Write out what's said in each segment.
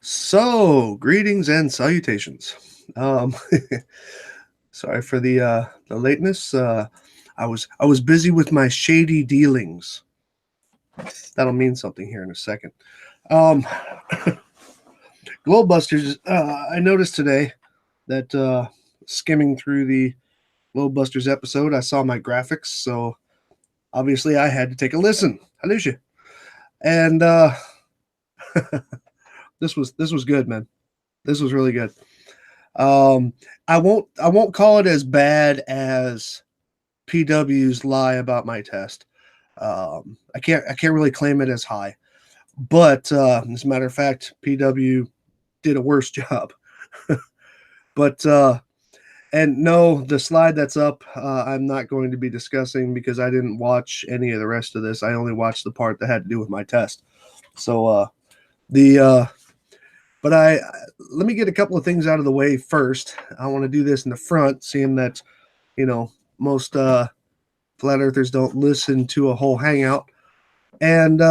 So, greetings and salutations. Um, sorry for the lateness. I was busy with my shady dealings. That'll mean something here in a second. Um, Globebusters. I noticed today that skimming through the Globebusters episode, I saw my graphics, so obviously I had to take a listen. Hallelujah. And this was good, man. This was really good. Um, I won't call it as bad as PW's lie about my test. I can't really claim it as high, but as a matter of fact, PW did a worse job. But and no, the slide that's up, I'm not going to be discussing because I didn't watch any of the rest of this. I only watched the part that had to do with my test. So the but I let me get a couple of things out of the way first. I want to do this in the front, seeing that most flat earthers don't listen to a whole hangout. And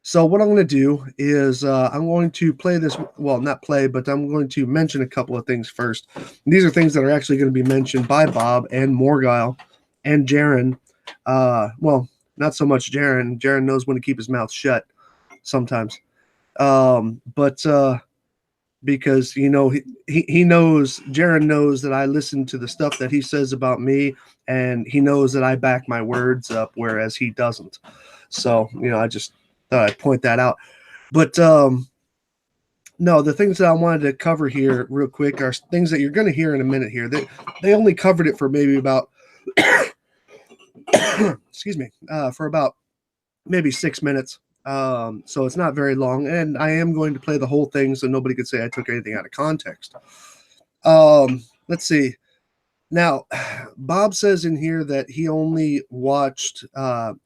so what I'm going to do is I'm going to play this. Well, not play, but I'm going to mention a couple of things first. And these are things that are actually going to be mentioned by Bob and Morgile and Jaren. Well, not so much Jaren. Jaren knows when to keep his mouth shut sometimes. But because he knows, Jaren knows that I listen to the stuff that he says about me, and he knows that I back my words up, whereas he doesn't. So I just thought I'd point that out. But no, the things that I wanted to cover here real quick are things that you're going to hear in a minute here. They only covered it for maybe about excuse me, for about maybe 6 minutes. So it's not very long, and I am going to play the whole thing so nobody could say I took anything out of context. Let's see. Now, Bob says in here that he only watched.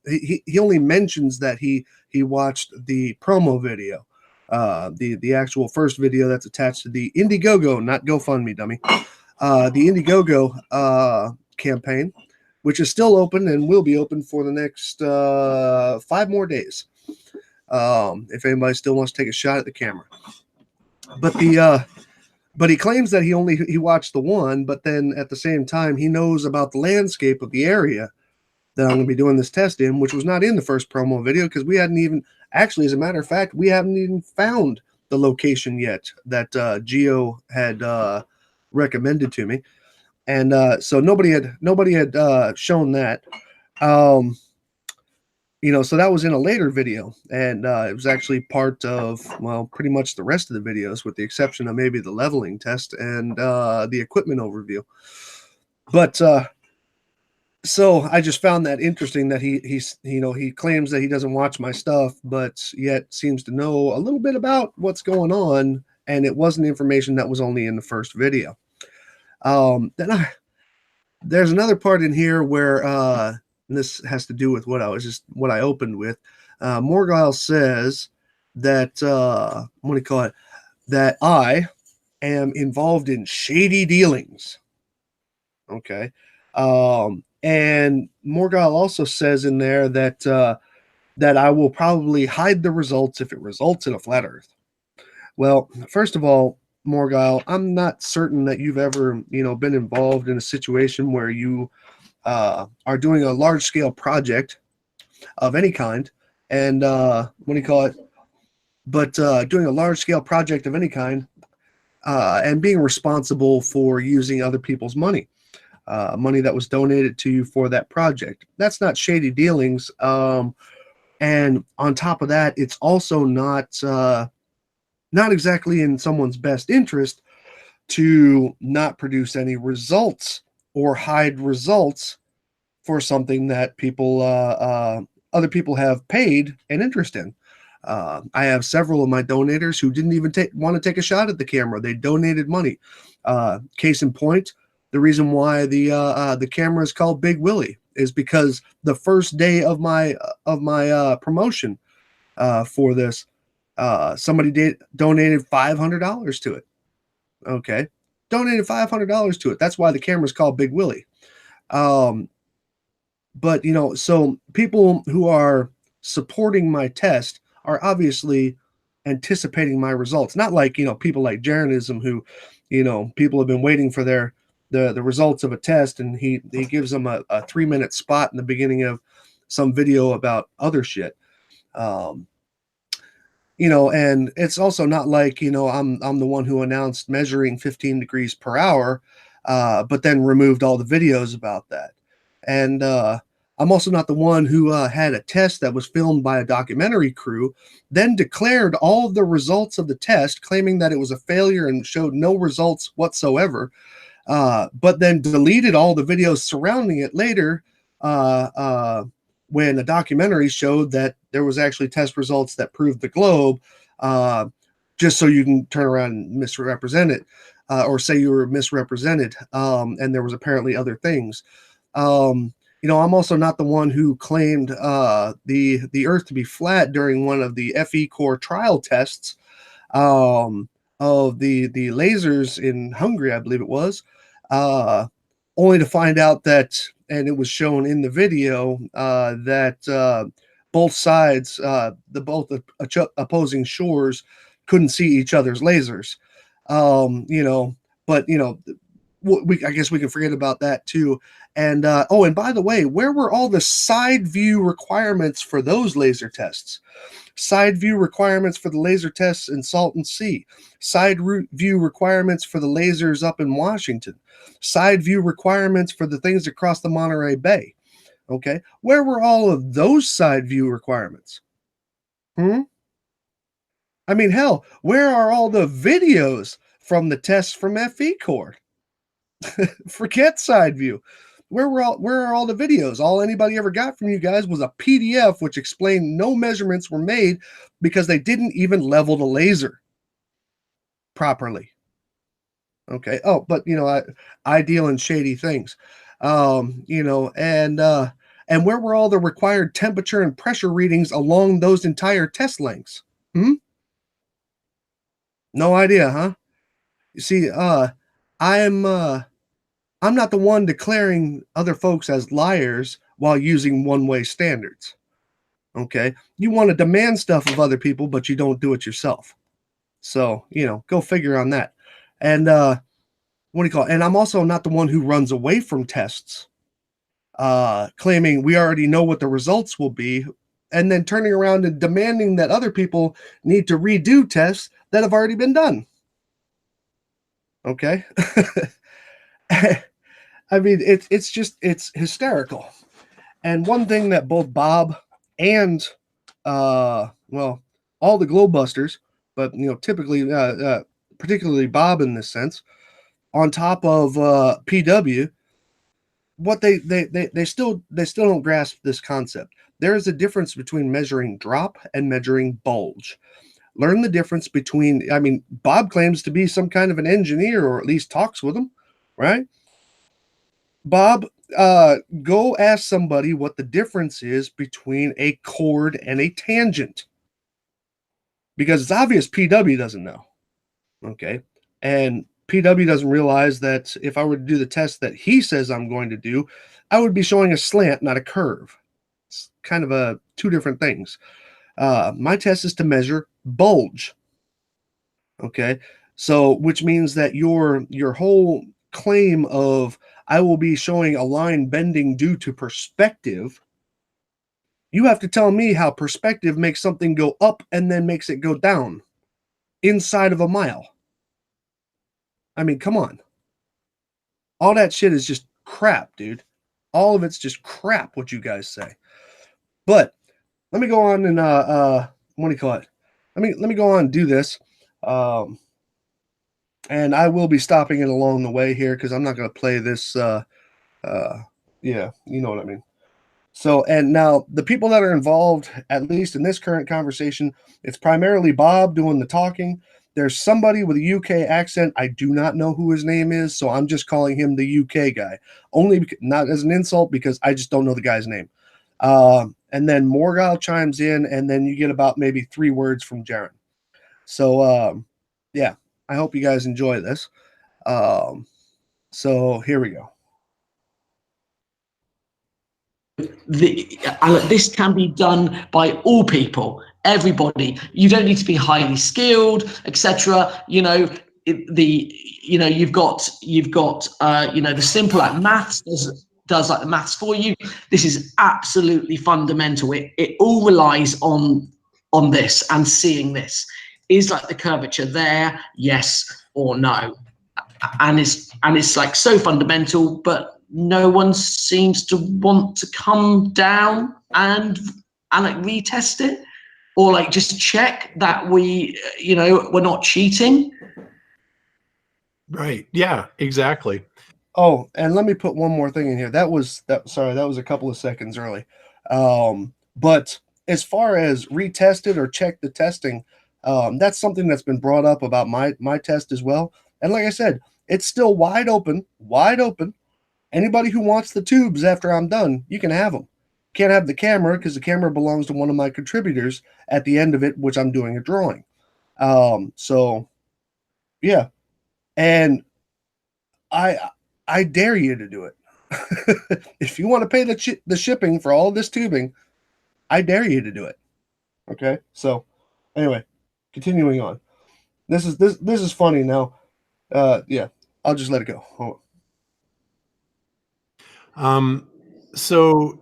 He only mentions that he watched the promo video, the actual first video that's attached to the Indiegogo, not GoFundMe, dummy. The Indiegogo campaign, which is still open and will be open for the next 5 more days. If anybody still wants to take a shot at the camera. But he claims that he watched the one, but then at the same time he knows about the landscape of the area that I'm going to be doing this test in, which was not in the first promo video because we hadn't even actually, as a matter of fact, we haven't even found the location yet that Geo had recommended to me, and so nobody had shown that. So that was in a later video, and it was actually part of, well, pretty much the rest of the videos, with the exception of maybe the leveling test and the equipment overview. But so I just found that interesting that he claims that he doesn't watch my stuff, but yet seems to know a little bit about what's going on, and it wasn't information that was only in the first video. There's another part in here where and this has to do with what I opened with. Morgile says that what do you call it? That I am involved in shady dealings. Okay. And Morgile also says in there that that I will probably hide the results if it results in a flat Earth. Well, first of all, Morgile, I'm not certain that you've ever been involved in a situation where you are doing a large scale project of any kind, and what do you call it? But doing a large scale project of any kind, and being responsible for using other people's money, money that was donated to you for that project. That's not shady dealings. And on top of that, it's also not exactly in someone's best interest to not produce any results or hide results for something that other people have paid an interest in. I have several of my donators who didn't even want to take a shot at the camera. They donated money. Case in point, the reason why the camera is called Big Willie is because the first day of my promotion for this, somebody donated $500 to it. Okay, donated $500 to it. That's why the camera's called Big Willie. But so people who are supporting my test are obviously anticipating my results. Not like, people like Jeranism who, people have been waiting for the results of a test, and he gives them a 3-minute spot in the beginning of some video about other shit. And it's also not like, I'm the one who announced measuring 15 degrees per hour, but then removed all the videos about that. And I'm also not the one who had a test that was filmed by a documentary crew, then declared all of the results of the test, claiming that it was a failure and showed no results whatsoever, but then deleted all the videos surrounding it later, when a documentary showed that there was actually test results that proved the globe, just so you can turn around and misrepresent it, or say you were misrepresented, and there was apparently other things. I'm also not the one who claimed the Earth to be flat during one of the FE core trial tests, of the lasers in Hungary, I believe it was, only to find out that, and it was shown in the video, that both sides, both opposing shores, couldn't see each other's lasers. But I guess we can forget about that too. And and by the way, where were all the side view requirements for those laser tests? Side view requirements for the laser tests in Salton Sea, side view requirements for the lasers up in Washington, side view requirements for the things across the Monterey Bay. Okay, where were all of those side view requirements? I mean, hell, where are all the videos from the tests from FE Core? Forget side view. Where are all the videos? All anybody ever got from you guys was a PDF which explained no measurements were made because they didn't even level the laser properly. Okay. Oh, but I deal in shady things. And where were all the required temperature and pressure readings along those entire test lengths? No idea, huh? You see, I'm not the one declaring other folks as liars while using one-way standards. Okay? You want to demand stuff of other people, but you don't do it yourself. So, go figure on that. And what do you call it? And I'm also not the one who runs away from tests, claiming we already know what the results will be, and then turning around and demanding that other people need to redo tests that have already been done. Okay? I mean, it's hysterical. And one thing that both Bob and all the Globebusters, but typically, particularly Bob in this sense, on top of PW, what they still don't grasp this concept. There is a difference between measuring drop and measuring bulge. Learn the difference between. I mean, Bob claims to be some kind of an engineer, or at least talks with them, right? Bob, go ask somebody what the difference is between a chord and a tangent, because it's obvious PW doesn't know. Okay, and PW doesn't realize that if I were to do the test that he says I'm going to do, I would be showing a slant, not a curve. It's kind of two different things. My test is to measure bulge. Okay, so which means that your whole claim of I will be showing a line bending due to perspective, you have to tell me how perspective makes something go up and then makes it go down inside of a mile. I mean, come on. All that shit is just crap, dude. All of it's just crap, what you guys say. But let me go on and what do you call it? Let me go on and do this. And I will be stopping it along the way here because I'm not going to play this. Yeah, you know what I mean. So, and now the people that are involved, at least in this current conversation, it's primarily Bob doing the talking. There's somebody with a UK accent. I do not know who his name is, so I'm just calling him the UK guy. Only because, not as an insult, because I just don't know the guy's name. And then Morgile chimes in, and then you get about maybe 3 words from Jaren. So, yeah, I hope you guys enjoy this. So here we go. This can be done by all people. everybody. You don't need to be highly skilled, etc. You know, you've got the simple like maths does like the maths for you. This is absolutely fundamental. It all relies on this and seeing this. Is like the curvature there, yes or no? And it's like so fundamental, but no one seems to want to come down and like retest it, or like just check that we're not cheating. Right. Yeah, exactly. Oh, and let me put one more thing in here. Sorry, that was a couple of seconds early. But as far as retested or check the testing, that's something that's been brought up about my test as well. And like I said, it's still wide open, wide open. Anybody who wants the tubes after I'm done, you can have them. Can't have the camera because the camera belongs to one of my contributors at the end of it, which I'm doing a drawing. So yeah, and I I dare you to do it. If you want to pay the shipping for all this tubing, I dare you to do it. Okay, so anyway, continuing on. This is funny now. Yeah, I'll just let it go. Hold on. So,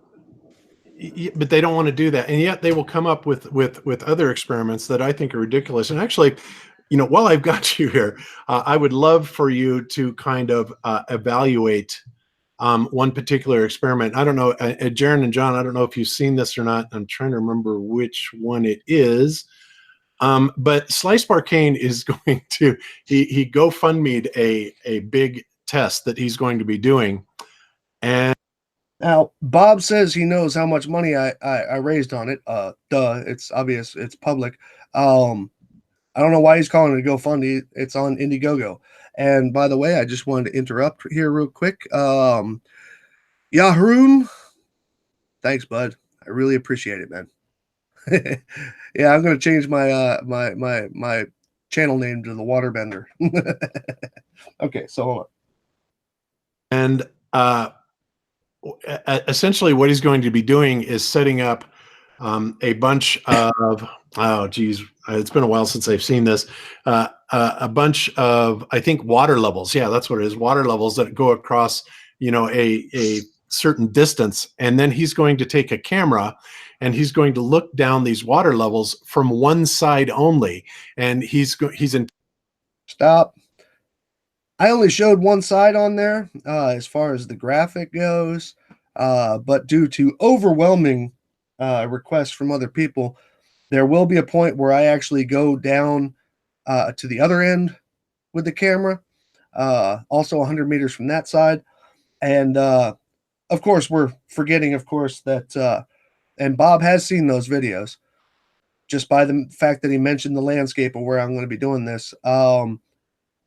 but they don't want to do that, and yet they will come up with other experiments that I think are ridiculous. And actually, while I've got you here, I would love for you to kind of evaluate one particular experiment. I don't know, Jaron and John, I don't know if you've seen this or not. I'm trying to remember which one it is. But Slice Barcane is going to, he GoFundMe'd a big test that he's going to be doing. And now, Bob says he knows how much money I raised on it. Duh, it's obvious, it's public. I don't know why he's calling it a GoFundMe. It's on Indiegogo. And by the way, I just wanted to interrupt here real quick. Haroon, thanks, bud. I really appreciate it, man. Yeah, I'm gonna change my my channel name to the Waterbender. Okay, so hold on. And essentially what he's going to be doing is setting up a bunch of, oh geez, it's been a while since I've seen this, a bunch of, I think, water levels. Yeah, that's what it is. Water levels that go across, a certain distance. And then he's going to take a camera and he's going to look down these water levels from one side only. And he's in. Stop. I only showed one side on there as far as the graphic goes, but due to overwhelming requests from other people, there will be a point where I actually go down to the other end with the camera, also 100 meters from that side. And of course, we're forgetting, of course, that, and Bob has seen those videos just by the fact that he mentioned the landscape of where I'm going to be doing this.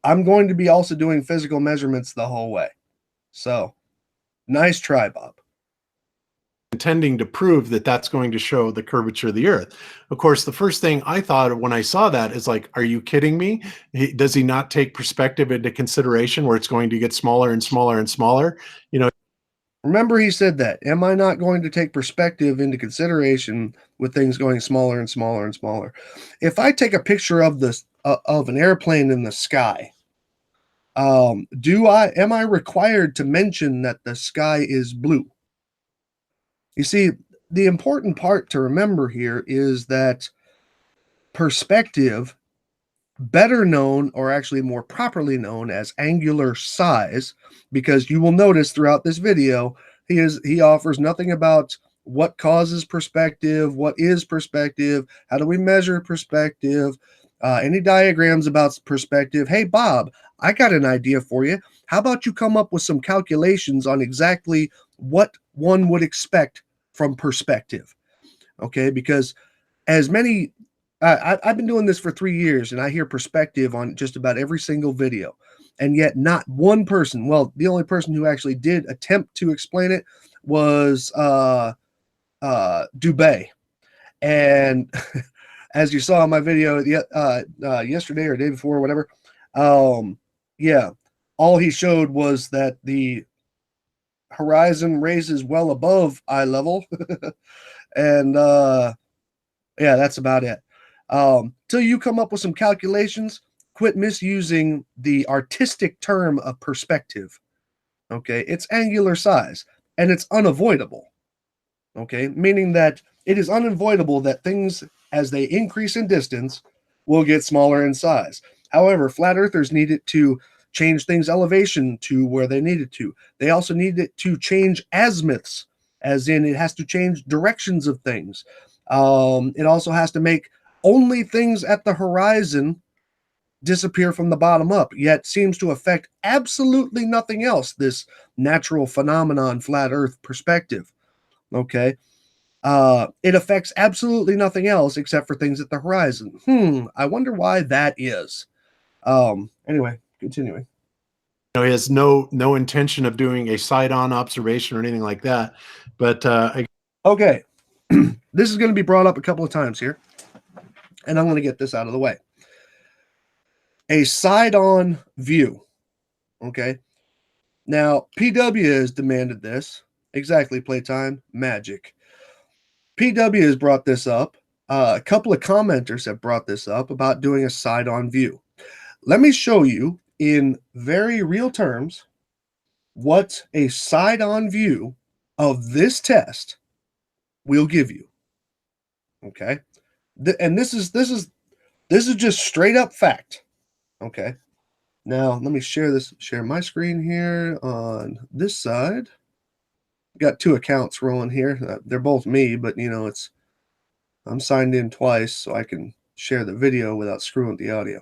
I'm going to be also doing physical measurements the whole way. So nice try, Bob. Intending to prove that that's going to show the curvature of the earth. Of course, the first thing I thought when I saw that is like, are you kidding me? Does he not take perspective into consideration where it's going to get smaller and smaller and smaller? Remember he said that. Am I not going to take perspective into consideration with things going smaller and smaller and smaller? If I take a picture of this of an airplane in the sky, am I required to mention that the sky is blue? You see, the important part to remember here is that perspective, better known or actually more properly known as angular size, because you will notice throughout this video, he offers nothing about what causes perspective, what is perspective, how do we measure perspective, any diagrams about perspective. Hey, Bob, I got an idea for you. How about you come up with some calculations on exactly what one would expect from perspective? Okay, because as many, I've been doing this for 3 years and I hear perspective on just about every single video. And yet not one person, well, the only person who actually did attempt to explain it was Dubay. And as you saw in my video yesterday or day before, or whatever, yeah, all he showed was that the horizon raises well above eye level. And Yeah, that's about it. Till you come up with some calculations, quit misusing the artistic term of perspective. Okay, it's angular size and it's unavoidable. Okay, meaning that it is unavoidable that things, as they increase in distance, will get smaller in size. However, flat earthers need it to change things elevation to where they need it to. They also need it to change azimuths, as in it has to change directions of things. It also has to make only things at the horizon disappear from the bottom up, yet seems to affect absolutely nothing else. This natural phenomenon, flat earth perspective. Okay. It affects absolutely nothing else except for things at the horizon. I wonder why that is. Anyway, continuing. He has no intention of doing a side-on observation or anything like that. But okay, this is going to be brought up a couple of times here, and I'm going to get this out of the way. A side-on view. Okay. Now, PW has demanded this. Exactly, playtime magic. PW has brought this up. A couple of commenters have brought this up about doing a side-on view. Let me show you in very real terms what a side-on view of this test will give you. Okay, and this is just straight up fact. Okay, now let me share my screen here on this side. Got two accounts rolling here. They're both me, but I'm signed in twice, so I can share the video without screwing the audio.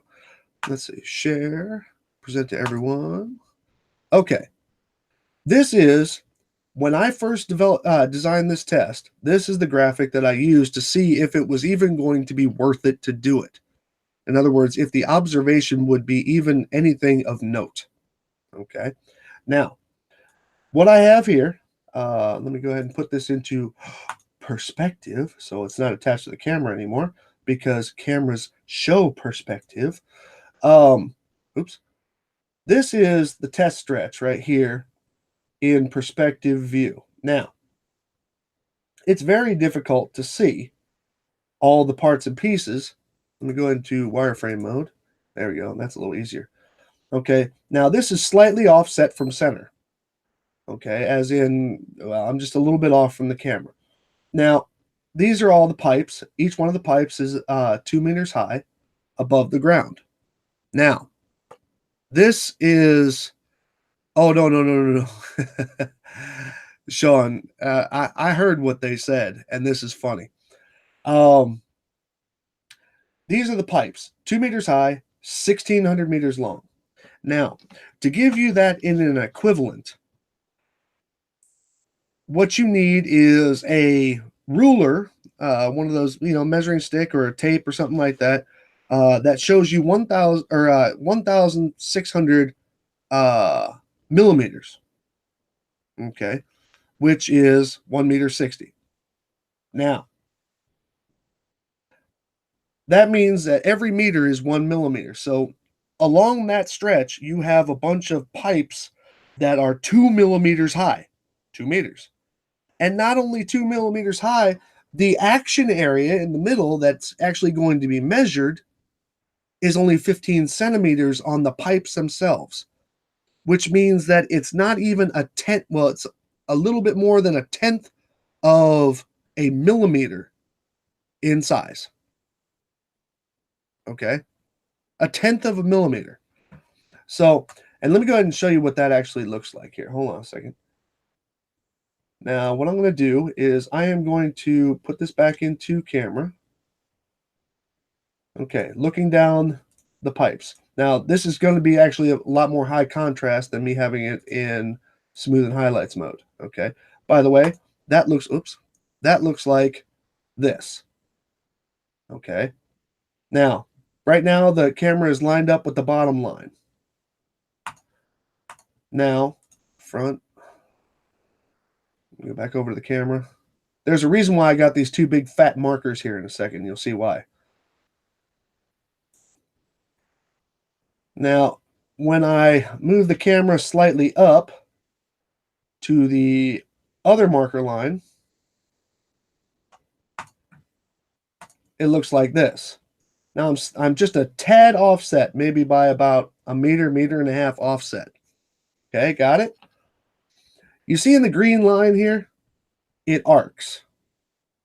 Let's see, share, present to everyone. Okay, this is when I first designed this test. This is the graphic that I used to see if it was even going to be worth it to do it. In other words, if the observation would be even anything of note. Okay, now what I have here, let me go ahead and put this into perspective so it's not attached to the camera anymore because cameras show perspective. Oops. This is the test stretch right here in perspective view. Now, it's very difficult to see all the parts and pieces. Let me go into wireframe mode. There we go. That's a little easier. Okay. Now, this is slightly offset from center. Okay. As in, well, I'm just a little bit off from the camera. Now, these are all the pipes. Each one of the pipes is 2 meters high above the ground. Now, this is, oh, no. Sean, I heard what they said, and this is funny. These are the pipes, 2 meters high, 1,600 meters long. Now, to give you that in an equivalent, what you need is a ruler, one of those, measuring stick or a tape or something like that, that shows you 1,000 or 1,600 millimeters. Okay, which is 1 meter 60. Now, that means that every meter is 1 millimeter. So along that stretch, you have a bunch of pipes that are 2 millimeters high, 2 meters. And not only 2 millimeters high, the action area in the middle that's actually going to be measured is only 15 centimeters on the pipes themselves, which means that it's not even a tenth. Well, it's a little bit more than a tenth of a millimeter in size. Okay, a tenth of a millimeter. So, and let me go ahead and show you what that actually looks like here. Hold on a second. Now, what I'm going to do is I am going to put this back into camera. Okay, looking down the pipes. Now, this is going to be actually a lot more high contrast than me having it in smooth and highlights mode. Okay, by the way, that looks like this. Okay, now, right now the camera is lined up with the bottom line. Now, front, go back over to the camera. There's a reason why I got these two big fat markers here in a second. You'll see why. Now, when I move the camera slightly up to the other marker line, it looks like this. Now I'm just a tad offset, maybe by about a meter, meter and a half offset. Okay, got it? You see in the green line here, it arcs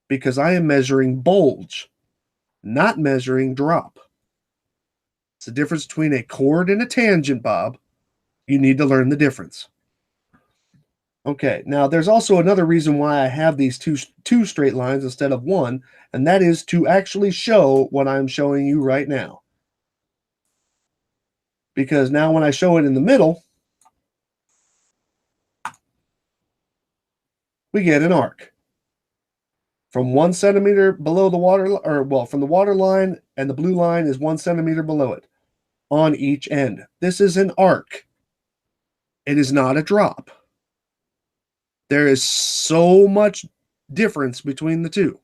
because I am measuring bulge, not measuring drop. It's the difference between a chord and a tangent, Bob. You need to learn the difference. Okay, now there's also another reason why I have these two straight lines instead of one, and that is to actually show what I'm showing you right now. Because now when I show it in the middle, we get an arc. From 1 centimeter below the water, or well, from the water line, and the blue line is 1 centimeter below it on each end. This is an arc. It is not a drop. There is so much difference between the two.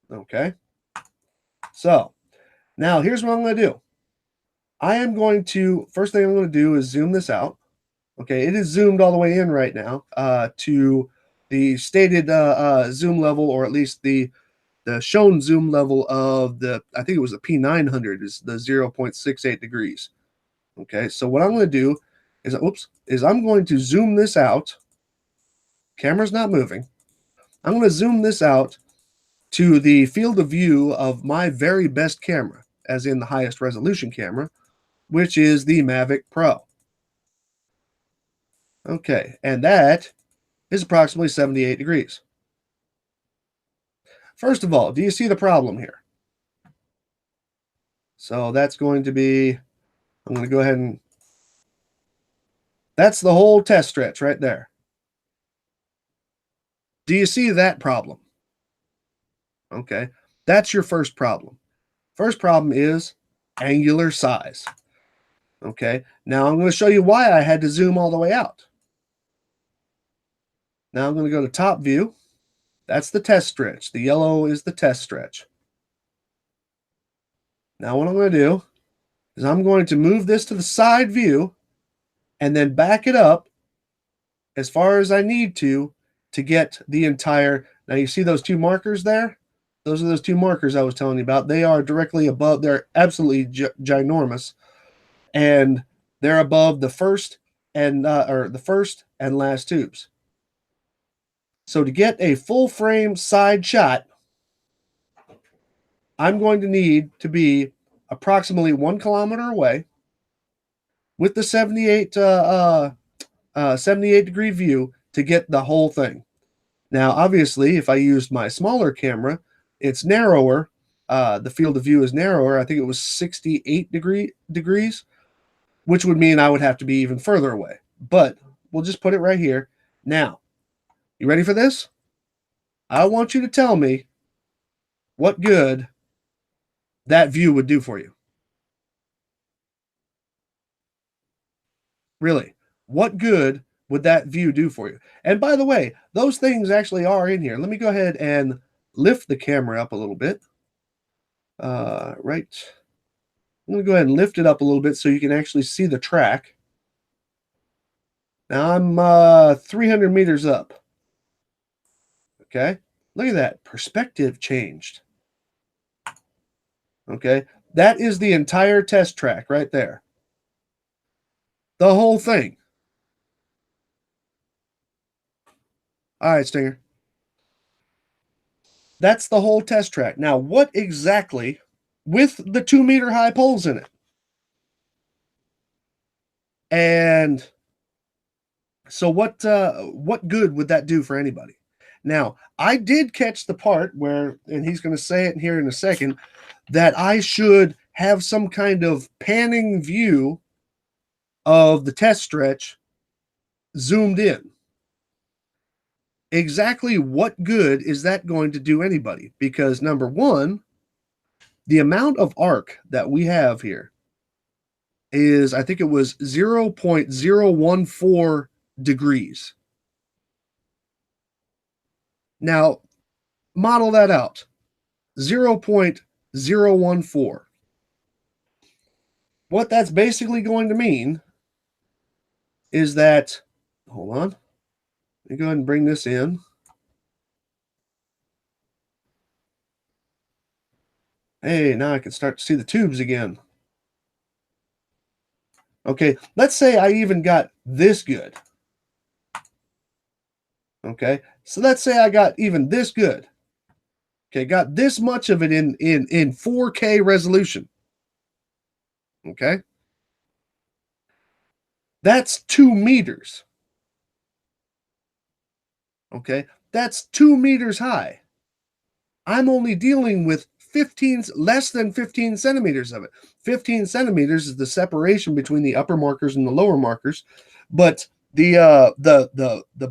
Okay? So, now here's what I'm going to do. I am going to, first thing I'm going to do is zoom this out. Okay, it is zoomed all the way in right now to the stated zoom level, or at least the shown zoom level of the, I think it was the P900 is the 0.68 degrees. Okay, so what I'm going to do is I'm going to zoom this out. Camera's not moving. I'm going to zoom this out to the field of view of my very best camera, as in the highest resolution camera, which is the Mavic Pro. Okay, and that is approximately 78 degrees. First of all, do you see the problem here? So that's going to be, I'm going to go ahead and, that's the whole test stretch right there. Do you see that problem? Okay, that's your first problem. First problem is angular size. Okay, now I'm going to show you why I had to zoom all the way out. Now I'm going to go to top view. That's the test stretch. The yellow is the test stretch. Now what I'm going to do is I'm going to move this to the side view and then back it up as far as I need to get the entire, now you see those two markers there? Those are those two markers I was telling you about. They are directly above, they're absolutely ginormous, and they're above the first and or the first and last tubes. So to get a full frame side shot, I'm going to need to be approximately 1 kilometer away with the 78 degree view to get the whole thing. Now, obviously, if I used my smaller camera, it's narrower. The field of view is narrower. I think it was 68 degrees, which would mean I would have to be even further away. But we'll just put it right here. Now, you ready for this? I want you to tell me what good that view would do for you. Really, what good would that view do for you? And by the way, those things actually are in here. Let me go ahead and lift the camera up a little bit. Right. I'm going to go ahead and lift it up a little bit so you can actually see the track. Now I'm 300 meters up. Okay. Look at that. Perspective changed. Okay. That is the entire test track right there. The whole thing. All right, Stinger. That's the whole test track. Now, what exactly, with the 2-meter high poles in it? And so what good would that do for anybody? Now, I did catch the part where, and he's going to say it here in a second, that I should have some kind of panning view of the test stretch zoomed in. Exactly what good is that going to do anybody? Because number one, the amount of arc that we have here is, I think it was 0.014 degrees. Now, model that out. 0.014. What that's basically going to mean is that, hold on, let me go ahead and bring this in. Hey, now I can start to see the tubes again. Okay, let's say I even got this good. Okay, so let's say I got even this good. Okay, got this much of it in 4K resolution. Okay, that's 2 meters. Okay, that's 2 meters high. I'm only dealing with 15, less than 15 centimeters of it. 15 centimeters is the separation between the upper markers and the lower markers, but the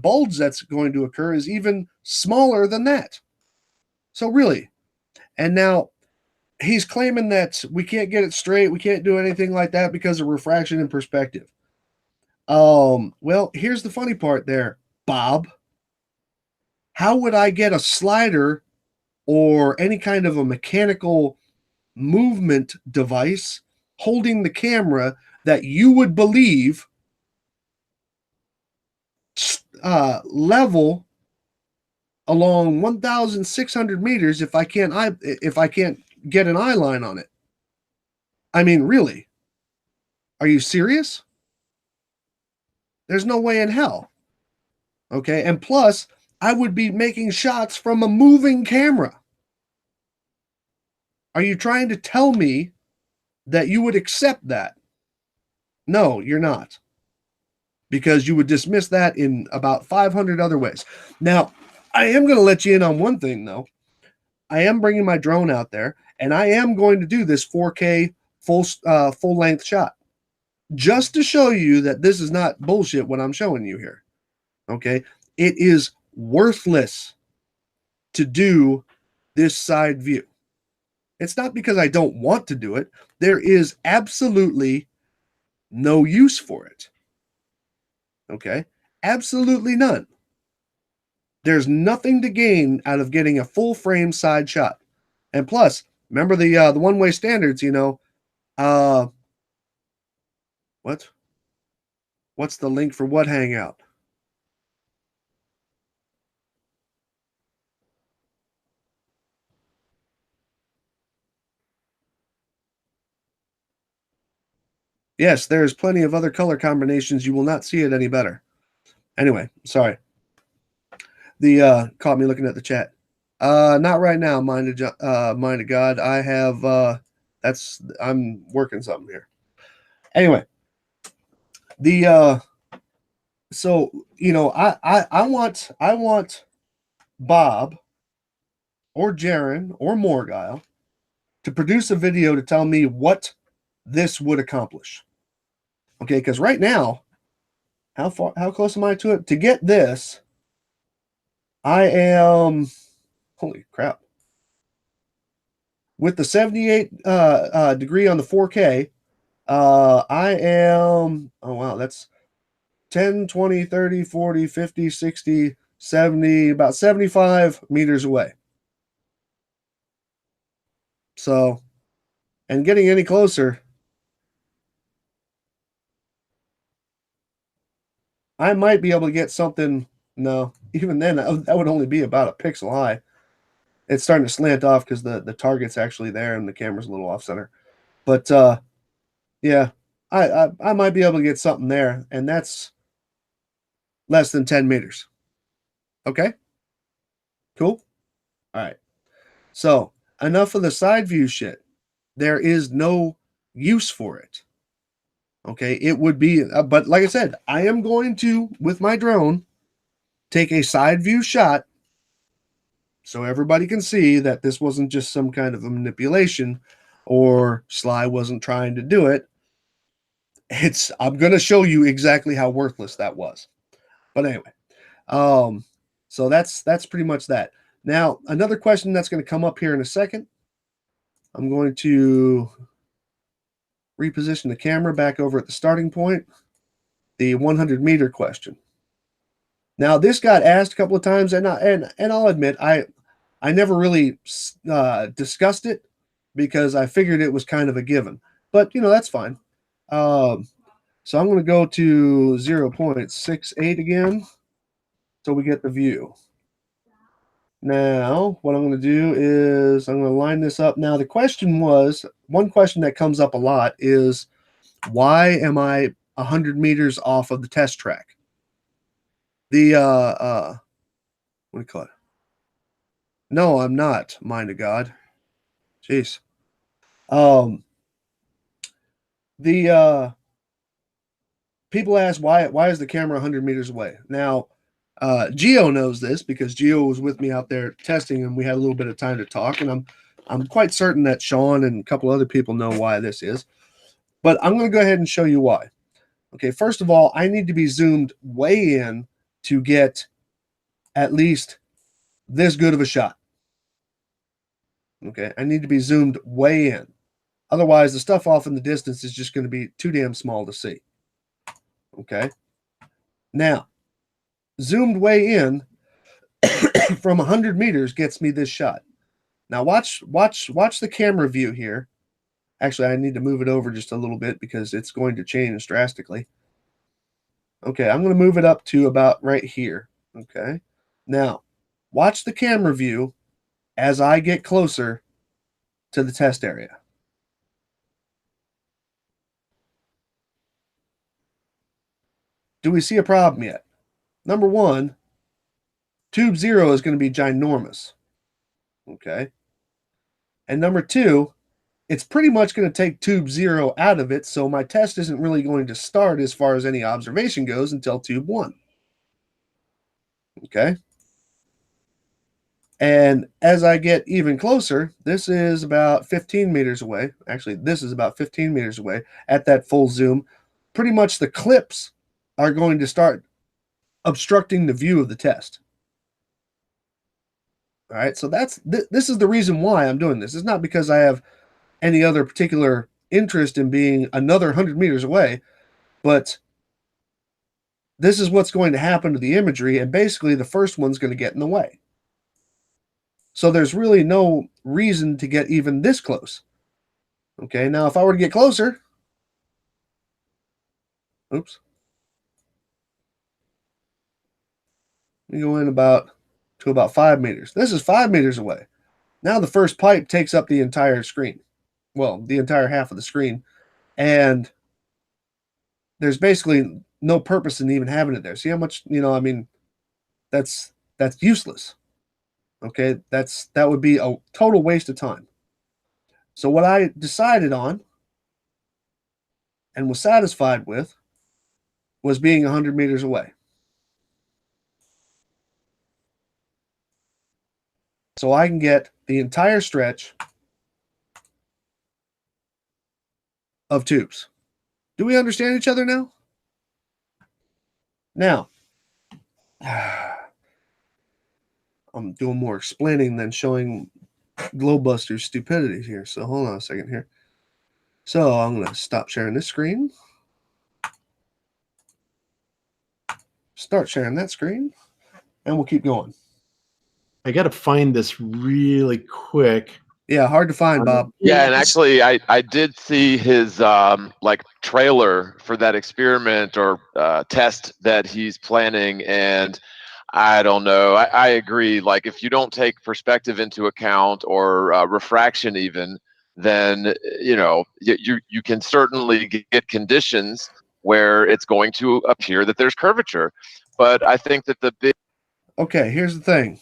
bulge that's going to occur is even smaller than that. So really, and now he's claiming that we can't get it straight, we can't do anything like that because of refraction and perspective. Well, here's the funny part there, Bob. How would I get a slider or any kind of a mechanical movement device holding the camera that you would believe level along 1,600 meters if I can't get an eye line on it? I mean, really? Are you serious? There's no way in hell. Okay, and plus, I would be making shots from a moving camera. Are you trying to tell me that you would accept that? No, you're not. Because you would dismiss that in about 500 other ways. Now, I am going to let you in on one thing, though. I am bringing my drone out there, and I am going to do this 4K full length shot just to show you that this is not bullshit what I'm showing you here. Okay, it is worthless to do this side view. It's not because I don't want to do it. There is absolutely no use for it. Okay, absolutely none. There's nothing to gain out of getting a full frame side shot. And plus, remember the one-way standards, what? What's the link for what hangout? Yes, there's plenty of other color combinations. You will not see it any better. Anyway, sorry. The caught me looking at the chat. Not right now, mind of God. I have I'm working something here. Anyway, the so I want Bob or Jaron or Morgile to produce a video to tell me what this would accomplish. Okay, because right now, how close am I to it? To get this, I am, holy crap. With the 78 degree on the 4K, I am, oh wow, that's 10, 20, 30, 40, 50, 60, 70, about 75 meters away. So, and getting any closer, I might be able to get something. No, even then, that would only be about a pixel high. It's starting to slant off because the target's actually there and the camera's a little off center. But yeah, I might be able to get something there, and that's less than 10 meters. Okay, cool. All right. So enough of the side view shit. There is no use for it. Okay, it would be, but like I said, I am going to, with my drone, take a side view shot so everybody can see that this wasn't just some kind of a manipulation or Sly wasn't trying to do it. I'm going to show you exactly how worthless that was. But anyway, so that's pretty much that. Now, another question that's going to come up here in a second. I'm going to reposition the camera back over at the starting point. The 100-meter question. Now, this got asked a couple of times, and I'll admit I never really discussed it because I figured it was kind of a given. But that's fine. So I'm going to go to 0.68 again, so we get the view. Now, what I'm going to do is I'm going to line this up. Now, the question was, one question that comes up a lot is, why am I 100 meters off of the test track? The, what do you call it? No, I'm not, mind of God. Jeez. The people ask, why is the camera 100 meters away? Now, Geo knows this because Geo was with me out there testing, and we had a little bit of time to talk. And I'm quite certain that Sean and a couple other people know why this is. But I'm going to go ahead and show you why. Okay, first of all, I need to be zoomed way in to get at least this good of a shot. Okay, I need to be zoomed way in. Otherwise, the stuff off in the distance is just going to be too damn small to see. Okay. Now, zoomed way in from 100 meters gets me this shot. Now, watch the camera view here. Actually, I need to move it over just a little bit because it's going to change drastically. Okay, I'm going to move it up to about right here. Okay. Now, watch the camera view as I get closer to the test area. Do we see a problem yet? Number one, tube 0 is going to be ginormous. Okay. And number two, it's pretty much going to take tube 0 out of it, so my test isn't really going to start as far as any observation goes until tube 1. Okay. And as I get even closer, this is about 15 meters away. Actually, this is about 15 meters away at that full zoom. Pretty much the clips are going to start obstructing the view of the test. All right, so this is the reason why I'm doing this. It's not because I have any other particular interest in being another 100 meters away, but this is what's going to happen to the imagery, and basically the first one's going to get in the way. So there's really no reason to get even this close. Okay, now if I were to get closer, oops, we go in about 5 meters. This is 5 meters away. Now the first pipe takes up the entire screen. Well, the entire half of the screen. And there's basically no purpose in even having it there. See how much, I mean, that's useless. Okay, that would be a total waste of time. So what I decided on and was satisfied with was being 100 meters away. So I can get the entire stretch of tubes. Do we understand each other now? Now, I'm doing more explaining than showing Globebusters stupidity here. So hold on a second here. So I'm going to stop sharing this screen. Start sharing that screen. And we'll keep going. I got to find this really quick. Yeah, hard to find, Bob. Yeah, and actually, I did see his like trailer for that experiment or test that he's planning, and I don't know. I agree. Like, if you don't take perspective into account or refraction, even, then you can certainly get conditions where it's going to appear that there's curvature. But I think that the big Okay, here's the thing.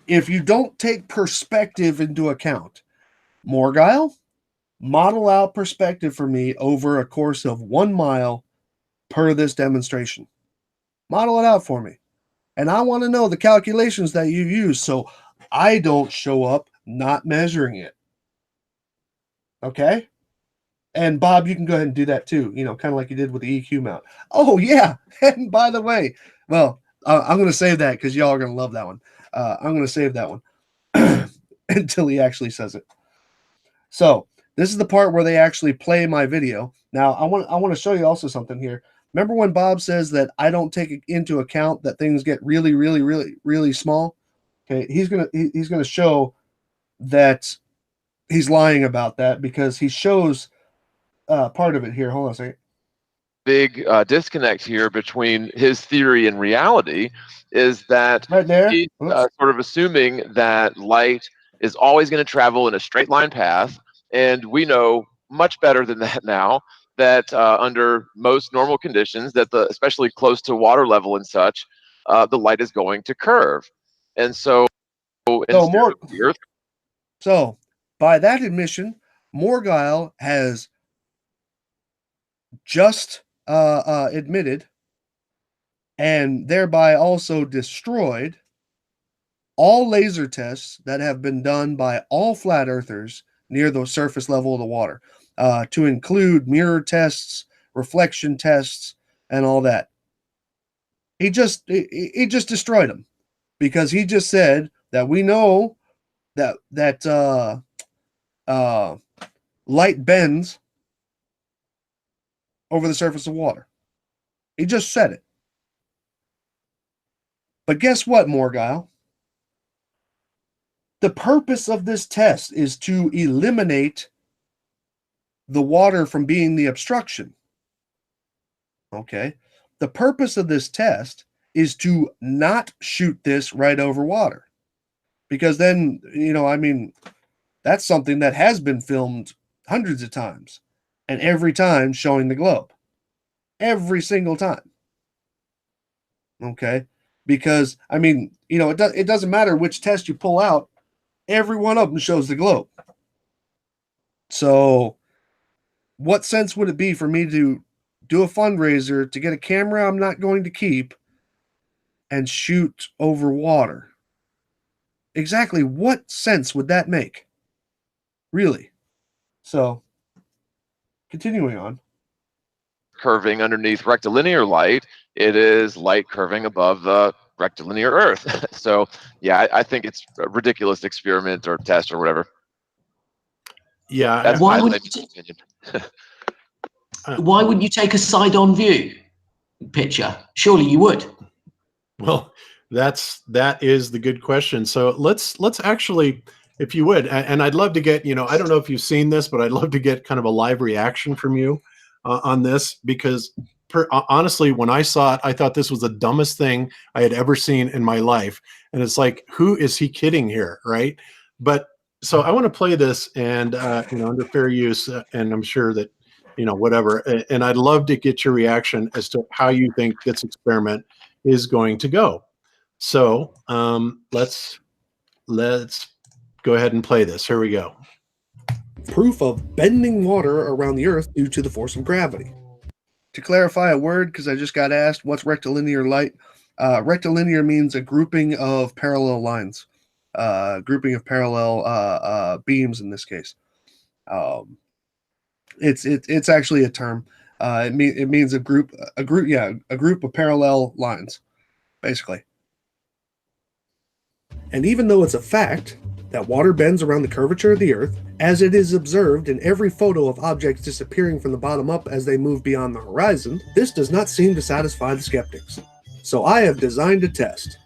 If you don't take perspective into account, Morgile, model out perspective for me over a course of 1 mile per this demonstration. Model it out for me. And I want to know the calculations that you use so I don't show up not measuring it. Okay? And Bob, you can go ahead and do that too, kind of like you did with the EQ mount. Oh, yeah. And by the way, well, I'm going to save that because y'all are going to love that one. I'm going to save that one until he actually says it. So this is the part where they actually play my video. Now, I want to show you also something here. Remember when Bob says that I don't take into account that things get really, really, really, really small? Okay, he's gonna show that he's lying about that because he shows part of it here. Hold on a second. big disconnect here between his theory and reality is that Right there. he's sort of assuming that light is always going to travel in a straight line path. And we know much better than that now that under most normal conditions, that especially close to water level and such, the light is going to curve. And so instead of the Earth. So by that admission, Morgile has just admitted and thereby also destroyed all laser tests that have been done by all flat earthers near the surface level of the water, to include mirror tests, reflection tests, and all that. He just destroyed them because he just said that we know that light bends over the surface of water. He just said it. But guess what, Morgile? The purpose of this test is to eliminate the water from being the obstruction. Okay? The purpose of this test is to not shoot this right over water. Because then, that's something that has been filmed hundreds of times. And every time showing the globe. Every single time. Okay? Because, it doesn't matter which test you pull out. Every one of them shows the globe. So, what sense would it be for me to do a fundraiser to get a camera I'm not going to keep and shoot over water? Exactly what sense would that make? Really? So, continuing on. Curving underneath rectilinear light, it is light curving above the rectilinear Earth. So, yeah, I think it's a ridiculous experiment or test or whatever. Yeah. That's my opinion. Why wouldn't you take a side-on view picture? Surely you would. Well, that is the good question. So let's actually, if you would, and I'd love to get, I don't know if you've seen this, but I'd love to get kind of a live reaction from you on this, because honestly, when I saw it, I thought this was the dumbest thing I had ever seen in my life. And it's like, who is he kidding here? Right. But so I want to play this and, under fair use, and I'm sure that, whatever. And I'd love to get your reaction as to how you think this experiment is going to go. So let's go ahead and play this. Here we go. Proof of bending water around the Earth due to the force of gravity. To clarify a word, because I just got asked, what's rectilinear light? Rectilinear means a grouping of parallel lines, grouping of parallel beams in this case. It's actually a term. It means a group of parallel lines, basically. And even though it's a fact that water bends around the curvature of the Earth, as it is observed in every photo of objects disappearing from the bottom up as they move beyond the horizon, this does not seem to satisfy the skeptics. So I have designed a test.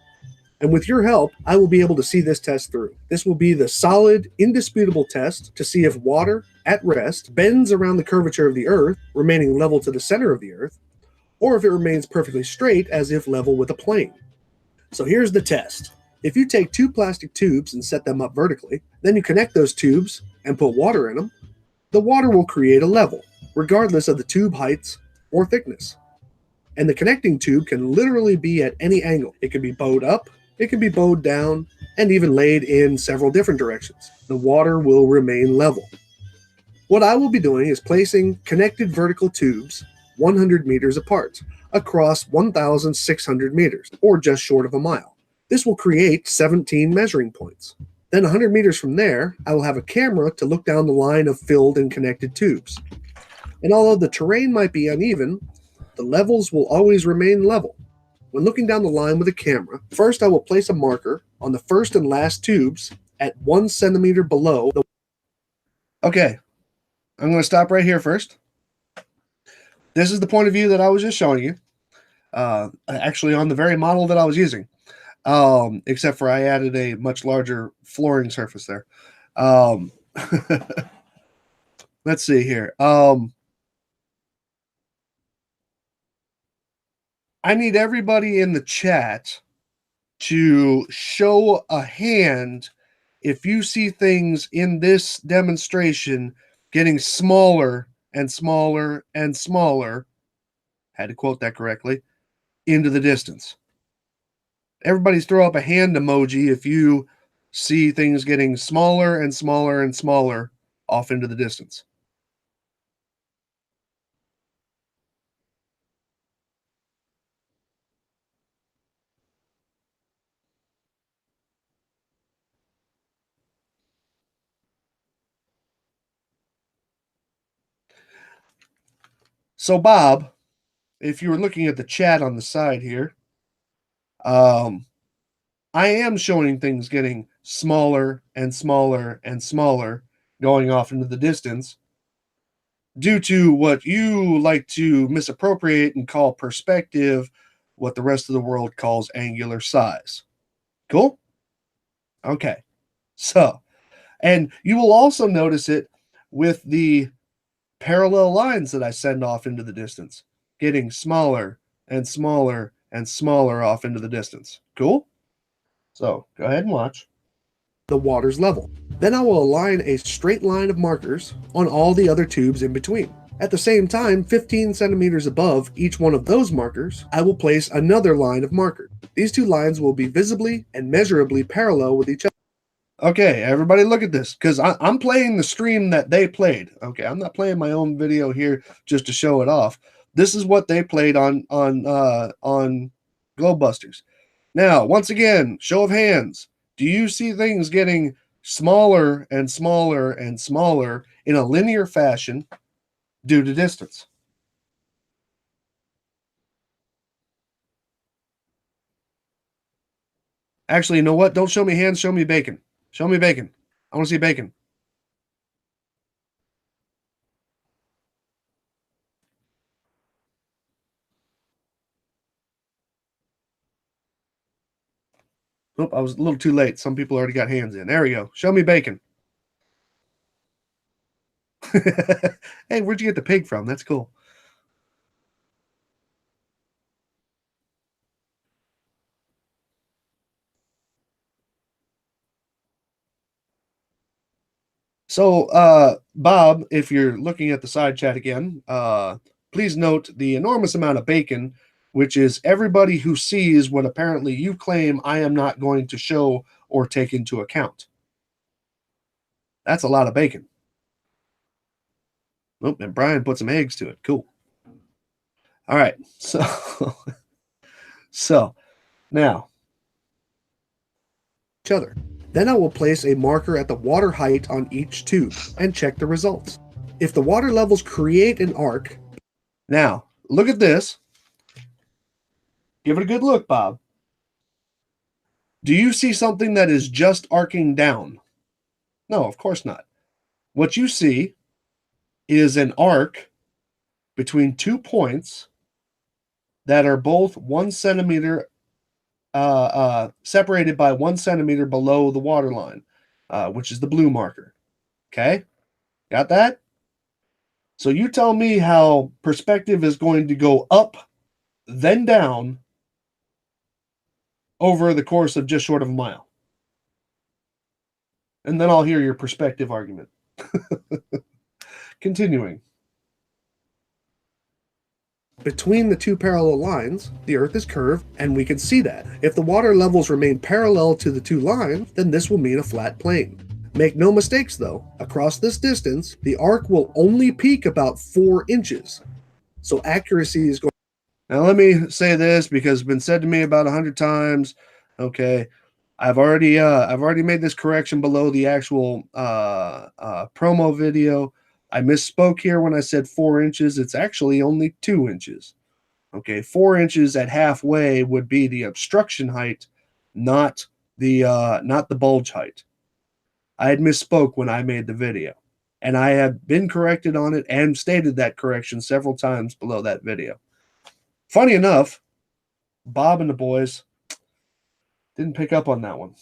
And with your help, I will be able to see this test through. This will be the solid, indisputable test to see if water, at rest, bends around the curvature of the Earth, remaining level to the center of the Earth, or if it remains perfectly straight as if level with a plane. So here's the test. If you take two plastic tubes and set them up vertically, then you connect those tubes and put water in them, the water will create a level, regardless of the tube heights or thickness. And the connecting tube can literally be at any angle. It can be bowed up, it can be bowed down, and even laid in several different directions. The water will remain level. What I will be doing is placing connected vertical tubes 100 meters apart, across 1,600 meters, or just short of a mile. This will create 17 measuring points. Then 100 meters from there, I will have a camera to look down the line of filled and connected tubes. And although the terrain might be uneven, the levels will always remain level. When looking down the line with a camera, first I will place a marker on the first and last tubes at 1 centimeter below the... Okay, I'm going to stop right here first. This is the point of view that I was just showing you. Actually on the very model that I was using. Except for I added a much larger flooring surface there. Let's see here. I need everybody in the chat to show a hand if you see things in this demonstration getting smaller and smaller and smaller, had to quote that correctly, into the distance. Everybody's throw up a hand emoji if you see things getting smaller and smaller and smaller off into the distance. So, Bob, if you were looking at the chat on the side here, I am showing things getting smaller and smaller and smaller going off into the distance due to what you like to misappropriate and call perspective, what the rest of the world calls angular size. Cool? Okay. So, and you will also notice it with the parallel lines that I send off into the distance, getting smaller and smaller and smaller off into the distance. Cool? So go ahead and watch. The water's level. Then I will align a straight line of markers on all the other tubes in between. At the same time, 15 centimeters above each one of those markers, I will place another line of markers. These two lines will be visibly and measurably parallel with each other. Okay, everybody look at this, because I'm playing the stream that they played. Okay, I'm not playing my own video here just to show it off. This is what they played on Globebusters. Now, once again, show of hands. Do you see things getting smaller and smaller and smaller in a linear fashion due to distance? Actually, you know what? Don't show me hands, show me bacon. Show me bacon. I want to see bacon. Oh, I was a little too late. Some people already got hands in. There we go. Show me bacon. Hey, where'd you get the pig from? That's cool. So, Bob, if you're looking at the side chat again, please note the enormous amount of bacon, which is everybody who sees what apparently you claim I am not going to show or take into account. That's a lot of bacon. Oh, and Brian put some eggs to it. Cool. All right. So now each other. Then I will place a marker at the water height on each tube and check the results. If the water levels create an arc, now look at this. Give it a good look, Bob. Do you see something that is just arcing down? No, of course not. What you see is an arc between 2 points that are both 1 centimeter separated by 1 centimeter below the water line, which is the blue marker. Okay? Got that? So you tell me how perspective is going to go up, then down over the course of just short of a mile. And then I'll hear your perspective argument. Continuing. Between the two parallel lines, the Earth is curved, and we can see that. If the water levels remain parallel to the two lines, then this will mean a flat plane. Make no mistakes though, across this distance, the arc will only peak about 4 inches. So accuracy is going. Now let me say this because it's been said to me about 100 times. Okay, I've already made this correction below the actual promo video. I misspoke here when I said 4 inches. It's actually only 2 inches. Okay, 4 inches at halfway would be the obstruction height, not the bulge height. I had misspoke when I made the video, and I have been corrected on it and stated that correction several times below that video. Funny enough, Bob and the boys didn't pick up on that one.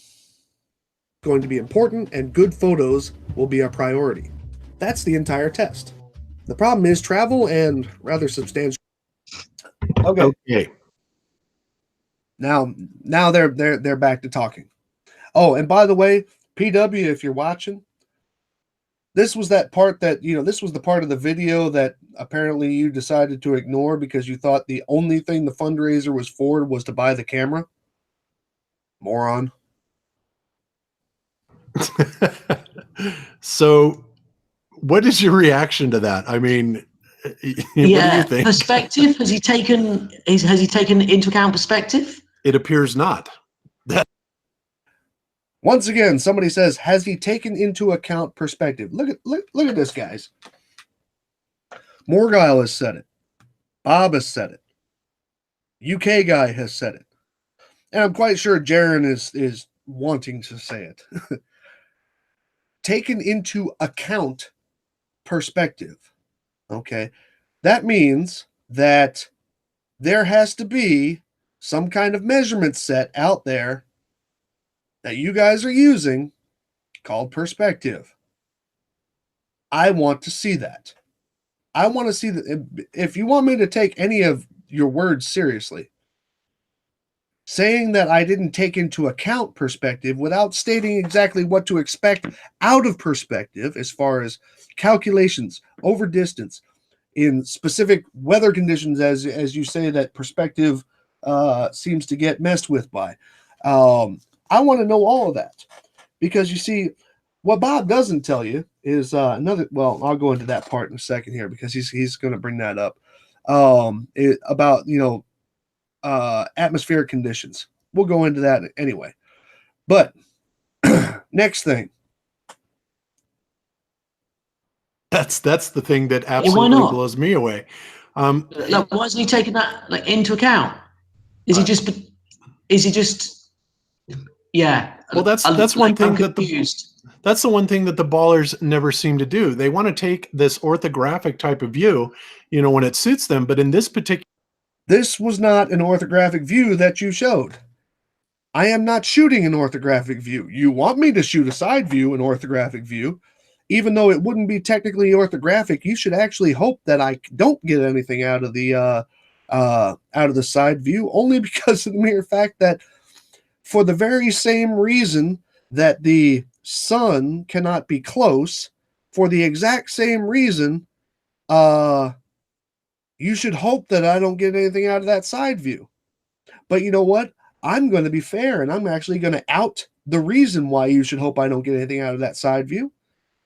Going to be important, and good photos will be our priority. That's the entire test. The problem is travel and rather substantial. Okay. Now they're back to talking. Oh, and by the way, PW, if you're watching, this was that part that, this was the part of the video that apparently you decided to ignore because you thought the only thing the fundraiser was for was to buy the camera. Moron. So, what is your reaction to that? I mean, what do you think? Perspective. Has he taken into account perspective? It appears not. Once again, somebody says, has he taken into account perspective? Look at this, guys. Morgile has said it. Bob has said it. UK guy has said it. And I'm quite sure Jaron is wanting to say it. Taken into account perspective. Okay. That means that there has to be some kind of measurement set out there that you guys are using called perspective. I want to see that. I want to see that. If you want me to take any of your words seriously, saying that I didn't take into account perspective without stating exactly what to expect out of perspective as far as calculations over distance in specific weather conditions, as you say that perspective seems to get messed with by. I want to know all of that because you see, what Bob doesn't tell you is another. Well, I'll go into that part in a second here because he's going to bring that up about atmospheric conditions. We'll go into that anyway. But next thing. That's the thing that absolutely blows me away. Why isn't he taking that into account? Is he just? Yeah. Well, that's one thing that's the one thing that the ballers never seem to do. They want to take this orthographic type of view, when it suits them. But in this was not an orthographic view that you showed. I am not shooting an orthographic view. You want me to shoot a side view, an orthographic view, even though it wouldn't be technically orthographic. You should actually hope that I don't get anything out of the side view, only because of the mere fact that, for the very same reason that the sun cannot be close, for the exact same reason, you should hope that I don't get anything out of that side view. But you know what? I'm going to be fair, and I'm actually going to out the reason why you should hope I don't get anything out of that side view.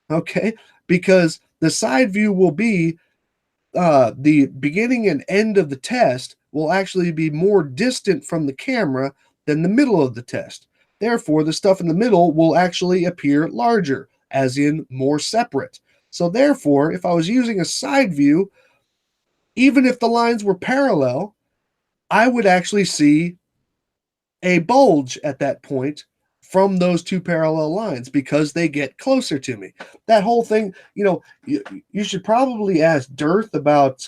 Okay? Because the side view will be the beginning and end of the test will actually be more distant from the camera than the middle of the test. Therefore, the stuff in the middle will actually appear larger, as in more separate. So therefore, if I was using a side view, even if the lines were parallel, I would actually see a bulge at that point from those two parallel lines because they get closer to me. That whole thing, you should probably ask Dearth about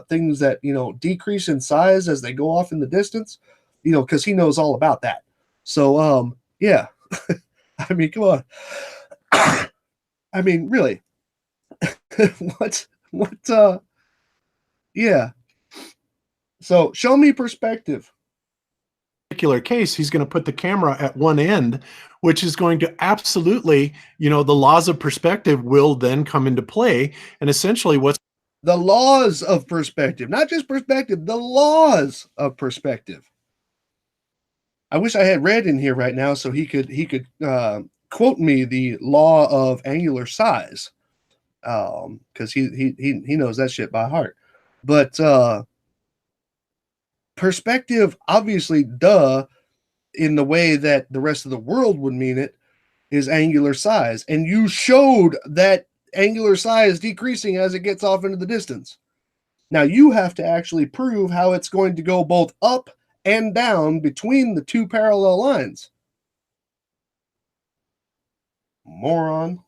things that, decrease in size as they go off in the distance, because he knows all about that. So, yeah. I mean, come on. I mean, really. Yeah. So show me perspective. Particular case, he's going to put the camera at one end, which is going to absolutely, the laws of perspective will then come into play. And essentially the laws of perspective, not just perspective, the laws of perspective. I wish I had Red in here right now so he could quote me the law of angular size, because he knows that shit by heart. But perspective, obviously, in the way that the rest of the world would mean it, is angular size. And you showed that angular size decreasing as it gets off into the distance. Now you have to actually prove how it's going to go both up and down between the two parallel lines. Moron.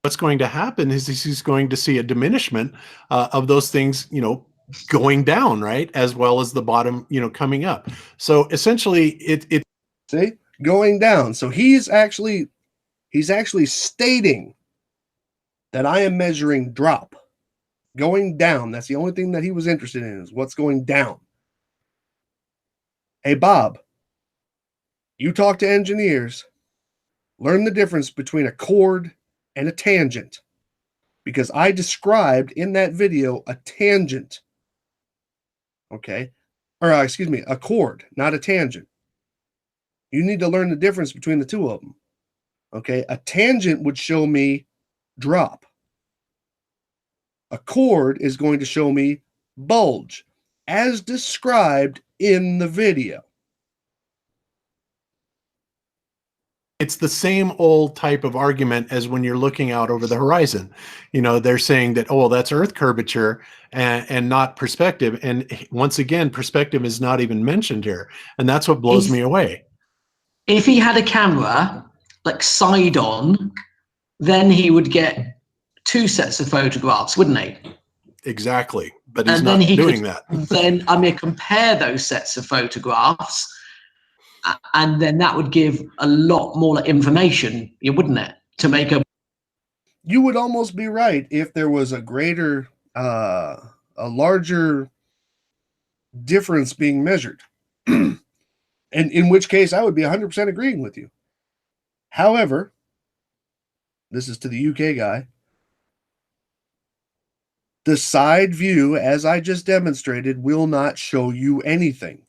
What's going to happen is he's going to see a diminishment of those things, going down, right, as well as the bottom, coming up. So essentially, it see, going down. So he's actually stating that I am measuring drop, going down. That's the only thing that he was interested in, is what's going down. Hey, Bob, you talk to engineers, learn the difference between a chord and a tangent, because I described in that video a tangent. Okay. Or, excuse me, a chord, not a tangent. You need to learn the difference between the two of them. Okay. A tangent would show me drop. A chord is going to show me bulge, as described in the video. It's the same old type of argument as when you're looking out over the horizon. They're saying that, oh, that's Earth curvature and not perspective. And once again, perspective is not even mentioned here. And that's what blows me away. If he had a camera like side on, then he would get 2 sets of photographs, wouldn't he? Exactly. But he's And then not he doing could that. then compare those sets of photographs, and then that would give a lot more information, wouldn't it? To make a You would almost be right if there was a greater, a larger difference being measured. And in which case, I would be 100% agreeing with you. However, this is to the UK guy. The side view, as I just demonstrated, will not show you anything.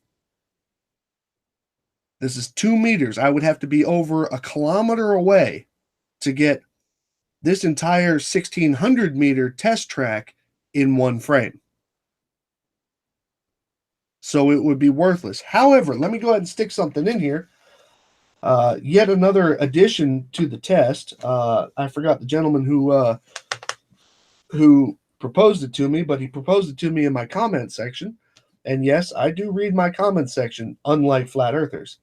This is 2 meters. I would have to be over a kilometer away to get this entire 1,600 meter test track in one frame. So it would be worthless. However, let me go ahead and stick something in here. Yet another addition to the test. I forgot the gentleman who proposed it to me, but he proposed it to me in my comment section. And yes, I do read my comment section, unlike flat earthers.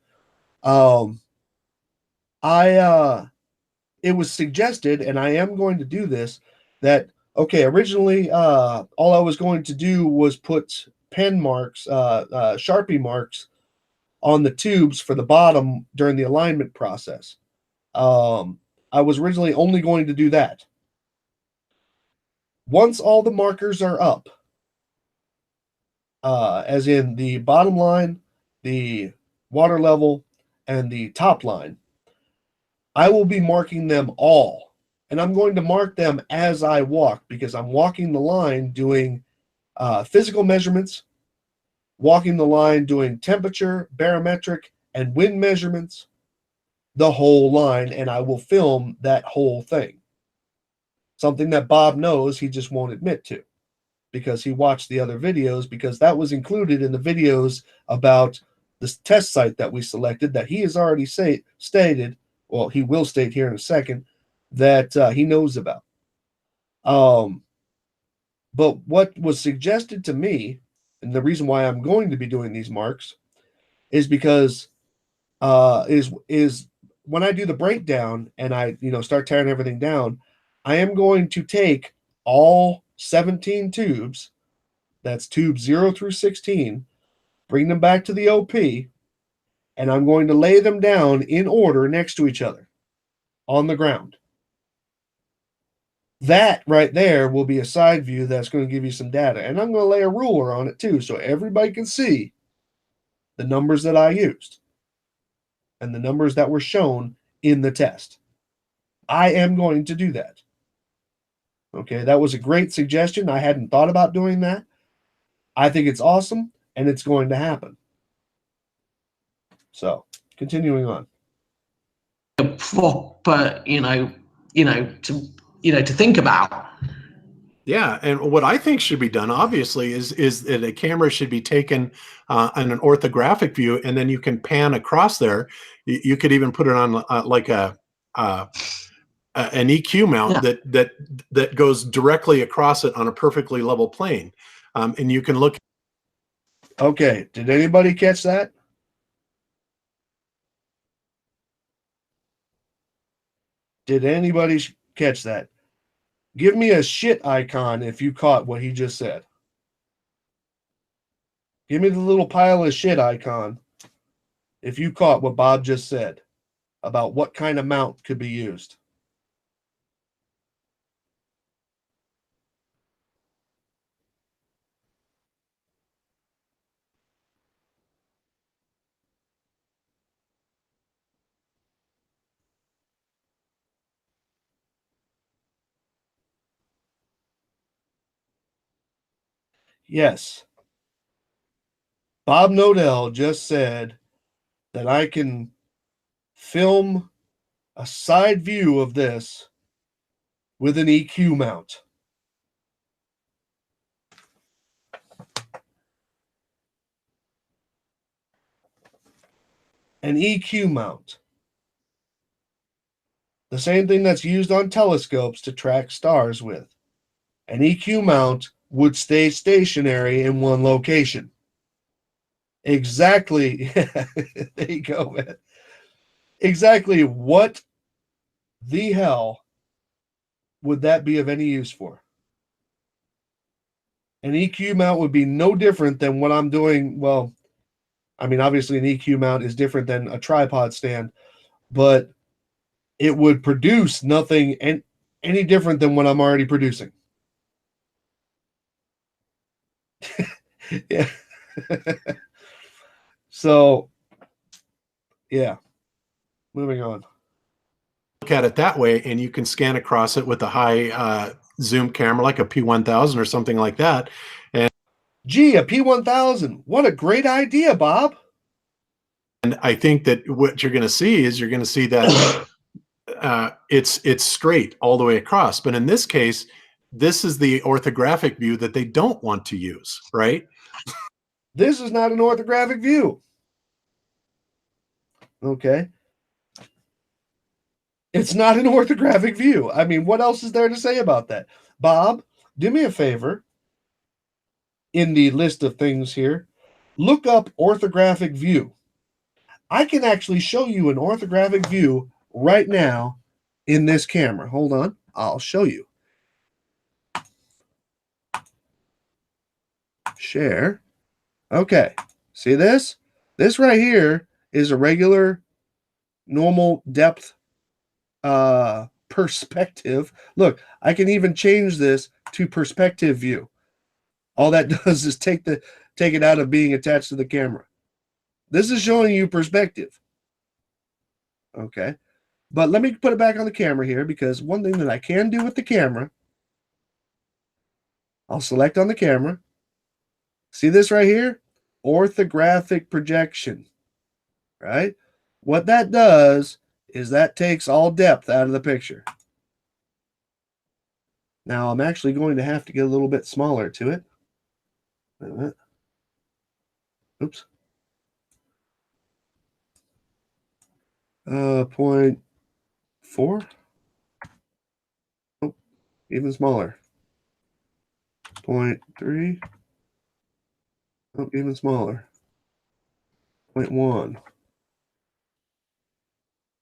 It was suggested, and I am going to do this, that okay, originally all I was going to do was put pen marks, Sharpie marks on the tubes for the bottom during the alignment process. I was originally only going to do that. Once all the markers are up, as in the bottom line, the water level, and the top line, I will be marking them all. And I'm going to mark them as I walk, because I'm walking the line doing physical measurements, walking the line doing temperature, barometric, and wind measurements, the whole line, and I will film that whole thing. Something that Bob knows, he just won't admit to, because he watched the other videos, because that was included in the videos about this test site that we selected, that he has already stated, well, he will state here in a second, that he knows about. But what was suggested to me, and the reason why I'm going to be doing these marks, is because is when I do the breakdown and I start tearing everything down, I am going to take all 17 tubes, that's tubes 0 through 16, bring them back to the OP, and I'm going to lay them down in order next to each other on the ground. That right there will be a side view that's going to give you some data. And I'm going to lay a ruler on it too, so everybody can see the numbers that I used and the numbers that were shown in the test. I am going to do that. Okay, that was a great suggestion. I hadn't thought about doing that. I think it's awesome, and it's going to happen. So, continuing on. a proper, to think about. Yeah, and what I think should be done, obviously, is that a camera should be taken on an orthographic view, and then you can pan across there. You could even put it on like an EQ mount that goes directly across it on a perfectly level plane, and you can look. Okay, did anybody catch that? Did anybody catch that? Give me a shit icon if you caught what he just said. Give me the little pile of shit icon if you caught what Bob just said about what kind of mount could be used. Yes. Bob Nodell just said that I can film a side view of this with an EQ mount. An EQ mount. The same thing that's used on telescopes to track stars with. An EQ mount would stay stationary in one location. Exactly. There you go, man. Exactly what the hell would that be of any use for? An EQ mount would be no different than what I'm doing. Well, I mean, obviously an EQ mount is different than a tripod stand, but it would produce nothing any different than what I'm already producing. Yeah. So, yeah. Moving on. Look at it that way, and you can scan across it with a high zoom camera like a P1000 or something like that. Gee, a P1000. What a great idea, Bob. And I think that what you're going to see is you're going to see that it's straight all the way across. But in this case, this is the orthographic view that they don't want to use, right? This is not an orthographic view. Okay. It's not an orthographic view. I mean, what else is there to say about that? Bob, do me a favor. In the list of things here, look up orthographic view. I can actually show you an orthographic view right now in this camera. Hold on. I'll show you. Share. Okay. See this? This right here is a regular, normal depth perspective. Look, I can even change this to perspective view. All that does is take it out of being attached to the camera. This is showing you perspective. Okay. But let me put it back on the camera here, because one thing that I can do with the camera, I'll select on the camera. See this right here? Orthographic projection. Right? What that does is that takes all depth out of the picture. Now I'm actually going to have to get a little bit smaller to it. Wait a minute. Oops. 0.4. Oh, even smaller. 0.3. Oh, even smaller. 0.1.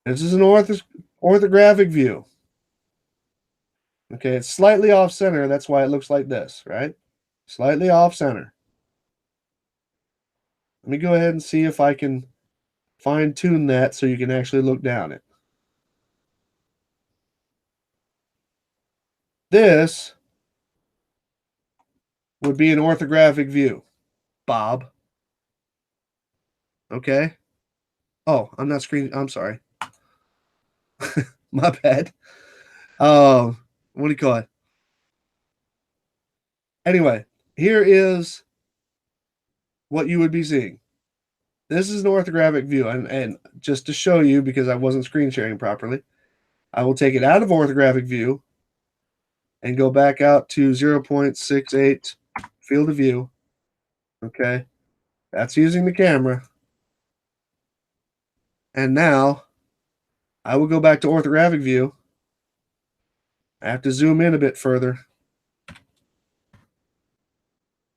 This is an orthographic view. Okay, it's slightly off center. That's why it looks like this, right? Slightly off center. Let me go ahead and see if I can fine tune that so you can actually look down it. This would be an orthographic view, Bob. Okay. Oh, I'm not screen. I'm sorry. My bad. What do you call it? Anyway, here is what you would be seeing. This is an orthographic view, and just to show you, because I wasn't screen sharing properly, I will take it out of orthographic view and go back out to 0.68 field of view. Okay, that's using the camera. And now I will go back to orthographic view. I have to zoom in a bit further.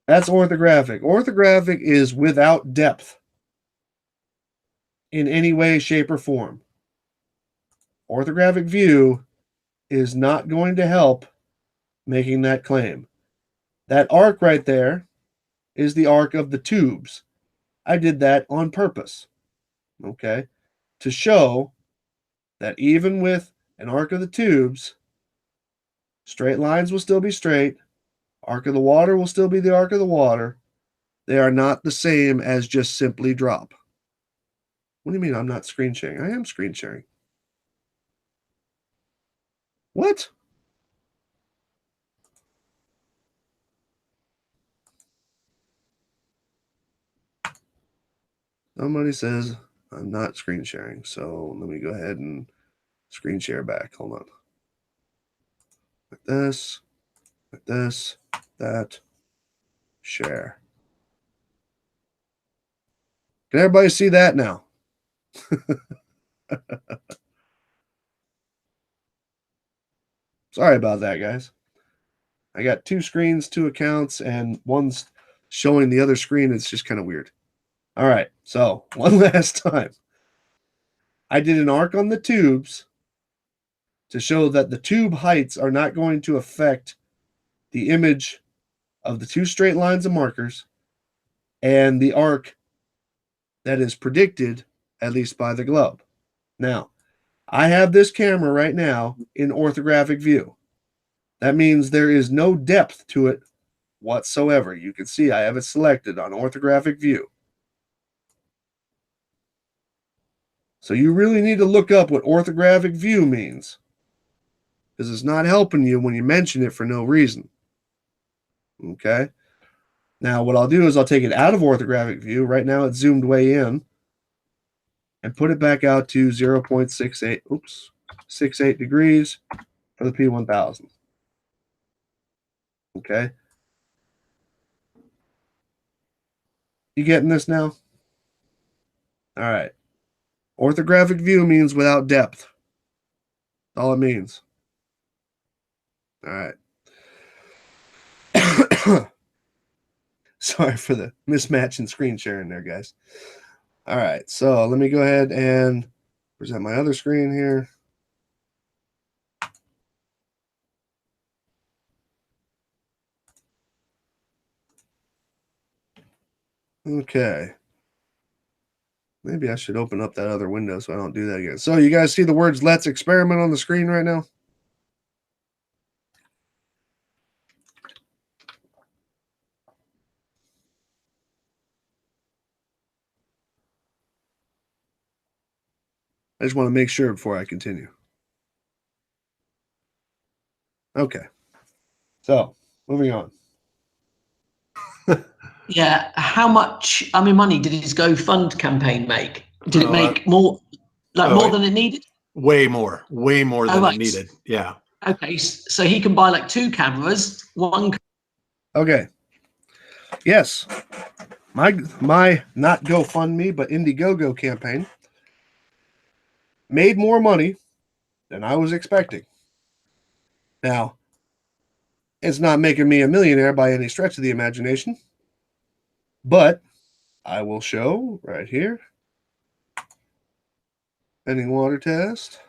That's orthographic. Orthographic is without depth in any way, shape, or form. Orthographic view is not going to help making that claim. That arc right there is the arc of the tubes. I did that on purpose, okay, to show that even with an arc of the tubes, straight lines will still be straight, arc of the water will still be the arc of the water. They are not the same as just simply drop. What do you mean I'm not screen sharing? I am screen sharing. What? Somebody says I'm not screen sharing. So let me go ahead and screen share back. Hold on. Like this, that, share. Can everybody see that now? Sorry about that, guys. I got two screens, two accounts, and one's showing the other screen. It's just kind of weird. All right, so one last time. I did an arc on the tubes to show that the tube heights are not going to affect the image of the two straight lines of markers and the arc that is predicted, at least by the globe. Now, I have this camera right now in orthographic view. That means there is no depth to it whatsoever. You can see I have it selected on orthographic view. So you really need to look up what orthographic view means, because it's not helping you when you mention it for no reason. Okay? Now what I'll do is I'll take it out of orthographic view. Right now it's zoomed way in, and put it back out to 0.68, 68 degrees for the P1000. Okay? You getting this now? All right. Orthographic view means without depth. That's all it means. All right. Sorry for the mismatch in screen sharing there, guys. All right. So let me go ahead and present my other screen here. Okay. Maybe I should open up that other window so I don't do that again. So you guys see the words "Let's Experiment" on the screen right now? I just want to make sure before I continue. Okay. So moving on. Yeah. How much money did his GoFund campaign make? Did it make more than it needed? Way more than it needed. Yeah. Okay, so he can buy like two cameras, one. Okay. Yes. My not GoFundMe, but Indiegogo campaign made more money than I was expecting. Now, it's not making me a millionaire by any stretch of the imagination, but I will show right here. Pending water test.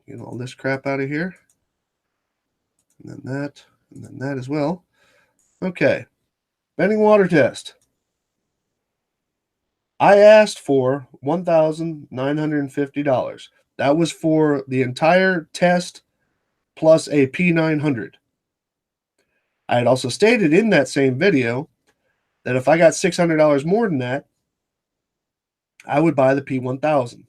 Get all this crap out of here. And then that as well. Okay. Pending water test. I asked for $1,950. That was for the entire test plus a P900. I had also stated in that same video that if I got $600 more than that, I would buy the P1000,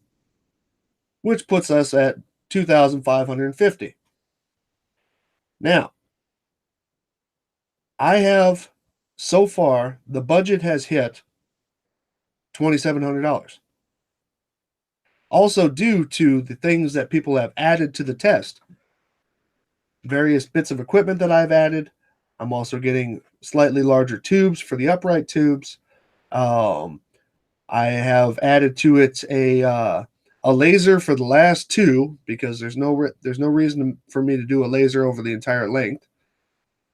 which puts us at $2,550. Now, I have so far, the budget has hit $2,700. Also, due to the things that people have added to the test, various bits of equipment that I've added. I'm also getting slightly larger tubes for the upright tubes. I have added to it a laser for the last two, because there's no reason for me to do a laser over the entire length,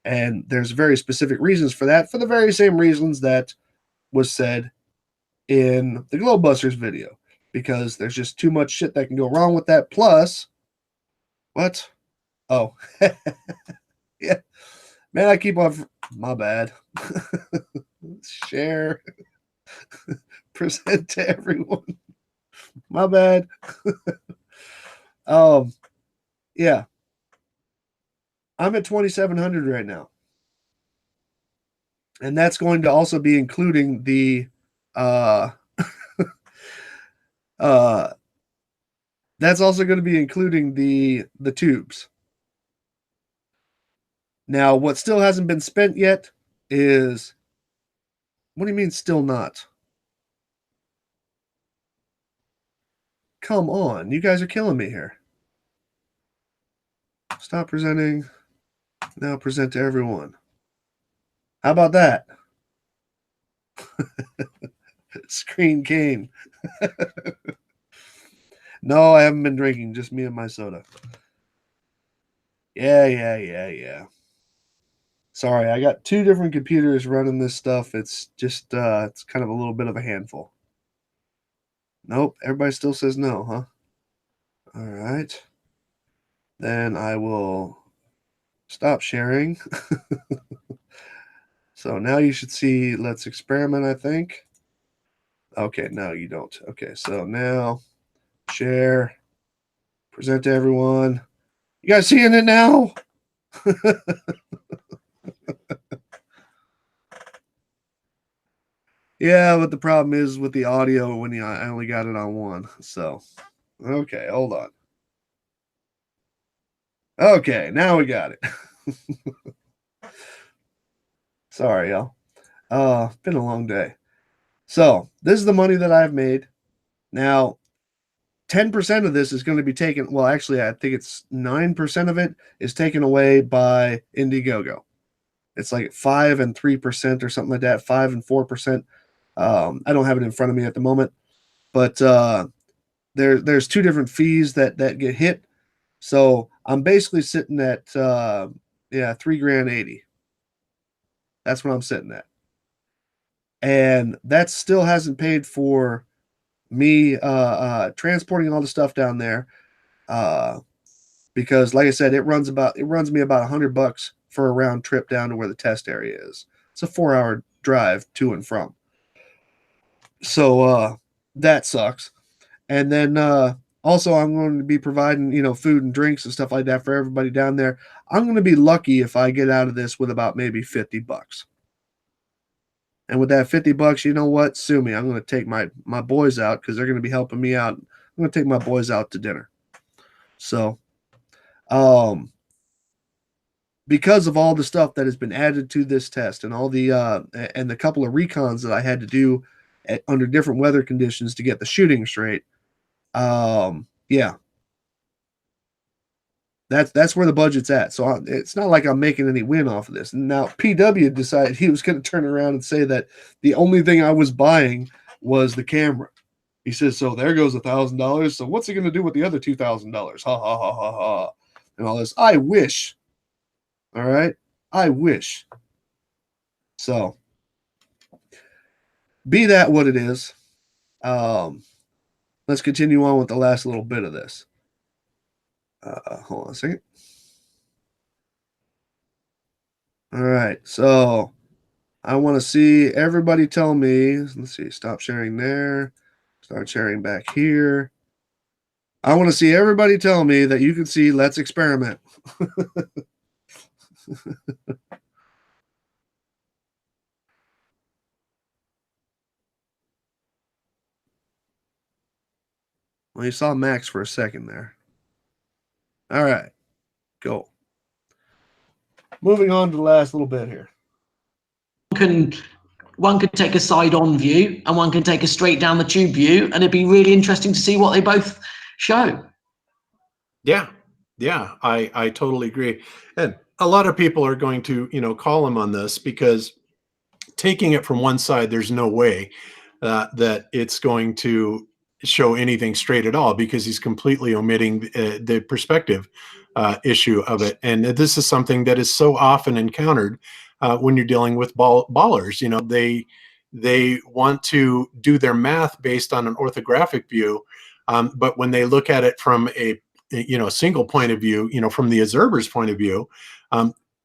and there's very specific reasons for that, for the very same reasons that was said in the Globebusters video, because there's just too much shit that can go wrong with that. Plus, what? Oh, yeah, man, I keep on. My bad. Share, present to everyone. My bad. Yeah, I'm at 2,700 right now, and that's going to also be including the that's also going to be including the tubes. Now, what still hasn't been spent yet is, what do you mean still not? come on. You guys are killing me here. Stop presenting. Now present to everyone. How about that? Screen cane. No, I haven't been drinking. Just me and my soda. Yeah. Sorry, I got 2 different computers running this stuff. It's just, it's kind of a little bit of a handful. Nope, everybody still says no, huh? All right. Then I will stop sharing. So now you should see Let's Experiment, I think. Okay, no, you don't. Okay, so now share, present to everyone. You guys seeing it now? Yeah, but the problem is with the audio when I only got it on one. So, okay, hold on. Okay, now we got it. Sorry, y'all. It's been a long day. So, this is the money that I've made. Now, 10% of this is going to be taken. Well, actually, I think it's 9% of it is taken away by Indiegogo. It's like 5 and 3% or something like that, 5 and 4%. I don't have it in front of me at the moment, but there's 2 different fees that get hit. So I'm basically sitting at $3,080. That's what I'm sitting at, and that still hasn't paid for me transporting all the stuff down there. Because like I said, it runs me about $100 for a round trip down to where the test area is. It's a 4-hour drive to and from. So that sucks. And then also I'm going to be providing, food and drinks and stuff like that for everybody down there. I'm going to be lucky if I get out of this with about maybe $50. And with that $50, you know what? Sue me. I'm going to take my boys out because they're going to be helping me out. I'm going to take my boys out to dinner. So, because of all the stuff that has been added to this test and all the and the couple of recons that I had to do under different weather conditions to get the shooting straight, yeah, that's where the budget's at. So it's not like I'm making any win off of this. Now PW decided he was going to turn around and say that the only thing I was buying was the camera. He says, so there goes $1,000. So what's he going to do with the other $2,000? Ha ha ha ha ha, and all this. I wish. All right, I wish. So be that what it is. Let's continue on with the last little bit of this. Hold on a second. All right, so I want to see everybody tell me. Let's see, stop sharing there. Start sharing back here. I want to see everybody tell me that you can see Let's Experiment. Well, you saw Max for a second there. All right, go. Moving on to the last little bit here. One could take a side-on view and one can take a straight down the tube view, and it'd be really interesting to see what they both show. Yeah, I totally agree. And a lot of people are going to, call him on this because taking it from one side, there's no way that it's going to show anything straight at all because he's completely omitting the perspective issue of it. And this is something that is so often encountered when you're dealing with ballers. They want to do their math based on an orthographic view, but when they look at it from a single point of view, from the observer's point of view,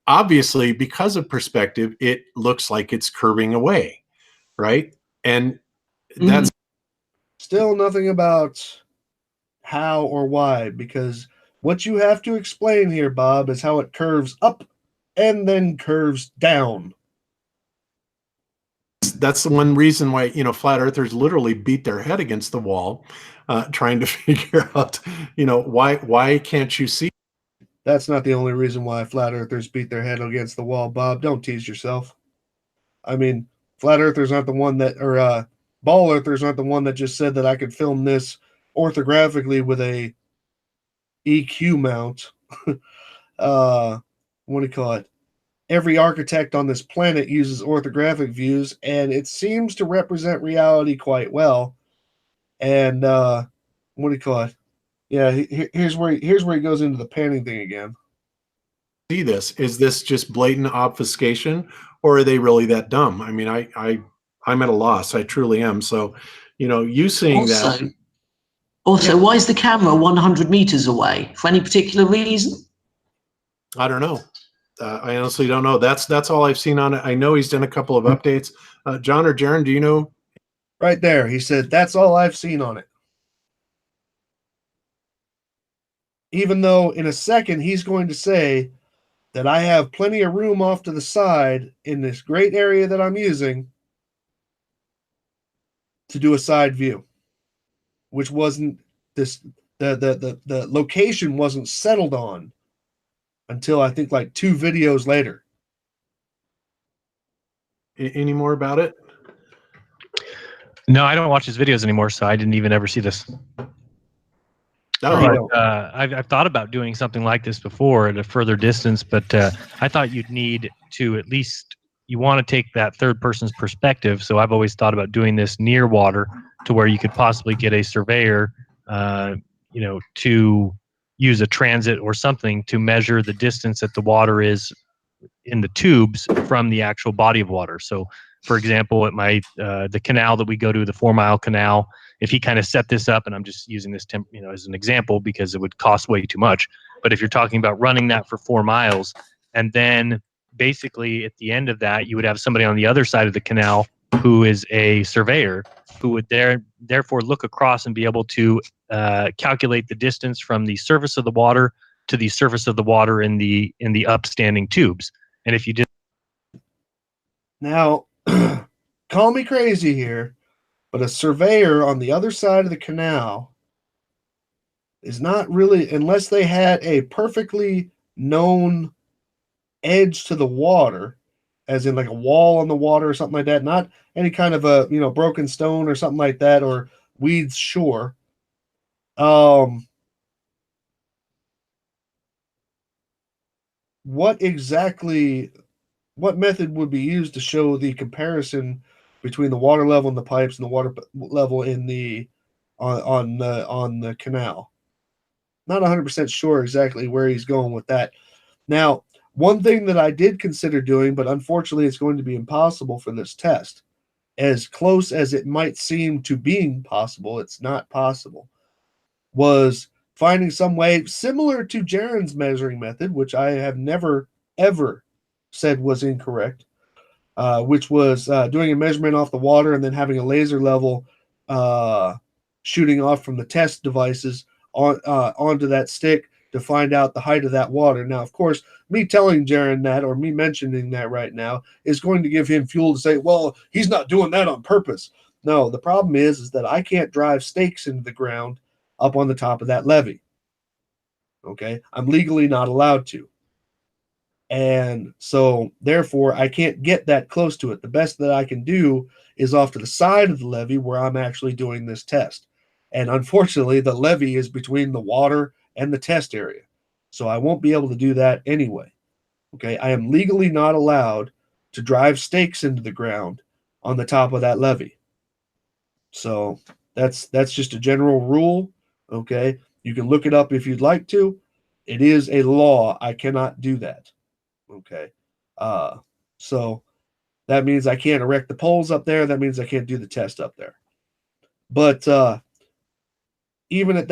obviously because of perspective, it looks like it's curving away, right? And that's still nothing about how or why, because what you have to explain here, Bob, is how it curves up and then curves down. That's the one reason why flat earthers literally beat their head against the wall trying to figure out why can't you see. That's not the only reason why flat earthers beat their head against the wall, Bob. Don't tease yourself. I mean, flat earthers aren't the one that, or ball earthers aren't the one that just said that I could film this orthographically with a EQ mount. What do you call it? Every architect on this planet uses orthographic views, and it seems to represent reality quite well. And what do you call it? Yeah, here's where he goes into the panning thing again. See this? Is this just blatant obfuscation, or are they really that dumb? I mean, I'm at a loss. I truly am. So, you seeing that. Also, why is the camera 100 meters away? For any particular reason? I don't know. I honestly don't know. That's all I've seen on it. I know he's done a couple of updates. John or Jaron, do you know? Right there, he said, that's all I've seen on it. Even though in a second he's going to say that I have plenty of room off to the side in this great area that I'm using to do a side view, which wasn't the location wasn't settled on until I think like 2 videos later. Any more about it? No, I don't watch his videos anymore, so I didn't even ever see this. Oh, But I've thought about doing something like this before at a further distance, but I thought you'd need to at least, you want to take that third person's perspective. So I've always thought about doing this near water to where you could possibly get a surveyor, to use a transit or something to measure the distance that the water is in the tubes from the actual body of water. So, for example, at the canal that we go to, the 4 Mile Canal, if he kind of set this up, and I'm just using this as an example because it would cost way too much. But if you're talking about running that for 4 miles, and then basically at the end of that, you would have somebody on the other side of the canal who is a surveyor who would therefore look across and be able to calculate the distance from the surface of the water to the surface of the water in the upstanding tubes. And if you did now, call me crazy here, but a surveyor on the other side of the canal is not really, unless they had a perfectly known edge to the water, as in like a wall on the water or something like that, not any kind of a broken stone or something like that, or weeds shore. What method would be used to show the comparison between the water level in the pipes and the water level in the on the canal? Not 100% sure exactly where he's going with that. Now, one thing that I did consider doing, but unfortunately it's going to be impossible for this test, as close as it might seem to being possible, it's not possible, was finding some way similar to Jaron's measuring method, which I have never, ever said was incorrect, which was doing a measurement off the water and then having a laser level shooting off from the test devices onto that stick to find out the height of that water. Now, of course, me telling Jaron that or me mentioning that right now is going to give him fuel to say, well, he's not doing that on purpose. No, the problem is that I can't drive stakes into the ground up on the top of that levee. Okay, I'm legally not allowed to. And so, therefore, I can't get that close to it. The best that I can do is off to the side of the levee where I'm actually doing this test. And unfortunately, the levee is between the water and the test area. So I won't be able to do that anyway. Okay, I am legally not allowed to drive stakes into the ground on the top of that levee. So that's just a general rule. Okay, you can look it up if you'd like to. It is a law. I cannot do that. Okay, so that means I can't erect the poles up there. That means I can't do the test up there. But even at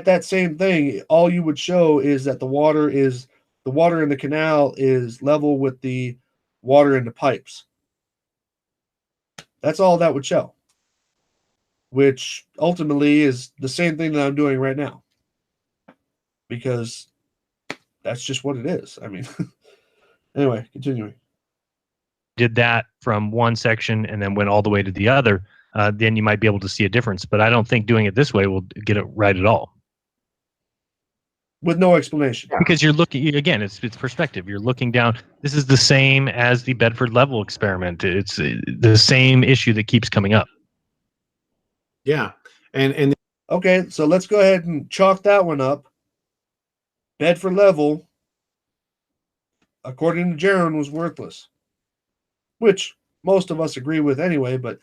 that same thing, all you would show is that the water in the canal is level with the water in the pipes. That's all that would show, which ultimately is the same thing that I'm doing right now, because that's just what it is. I mean, anyway, continuing. did that from one section and then went all the way to the other, then you might be able to see a difference. But I don't think doing it this way will get it right at all. With no explanation. Because you're looking, again, it's perspective. You're looking down. This is the same as the Bedford level experiment. It's the same issue that keeps coming up. Yeah. And Okay, so let's go ahead and chalk that one up. Bedford level, according to Jaron, was worthless, which most of us agree with anyway, but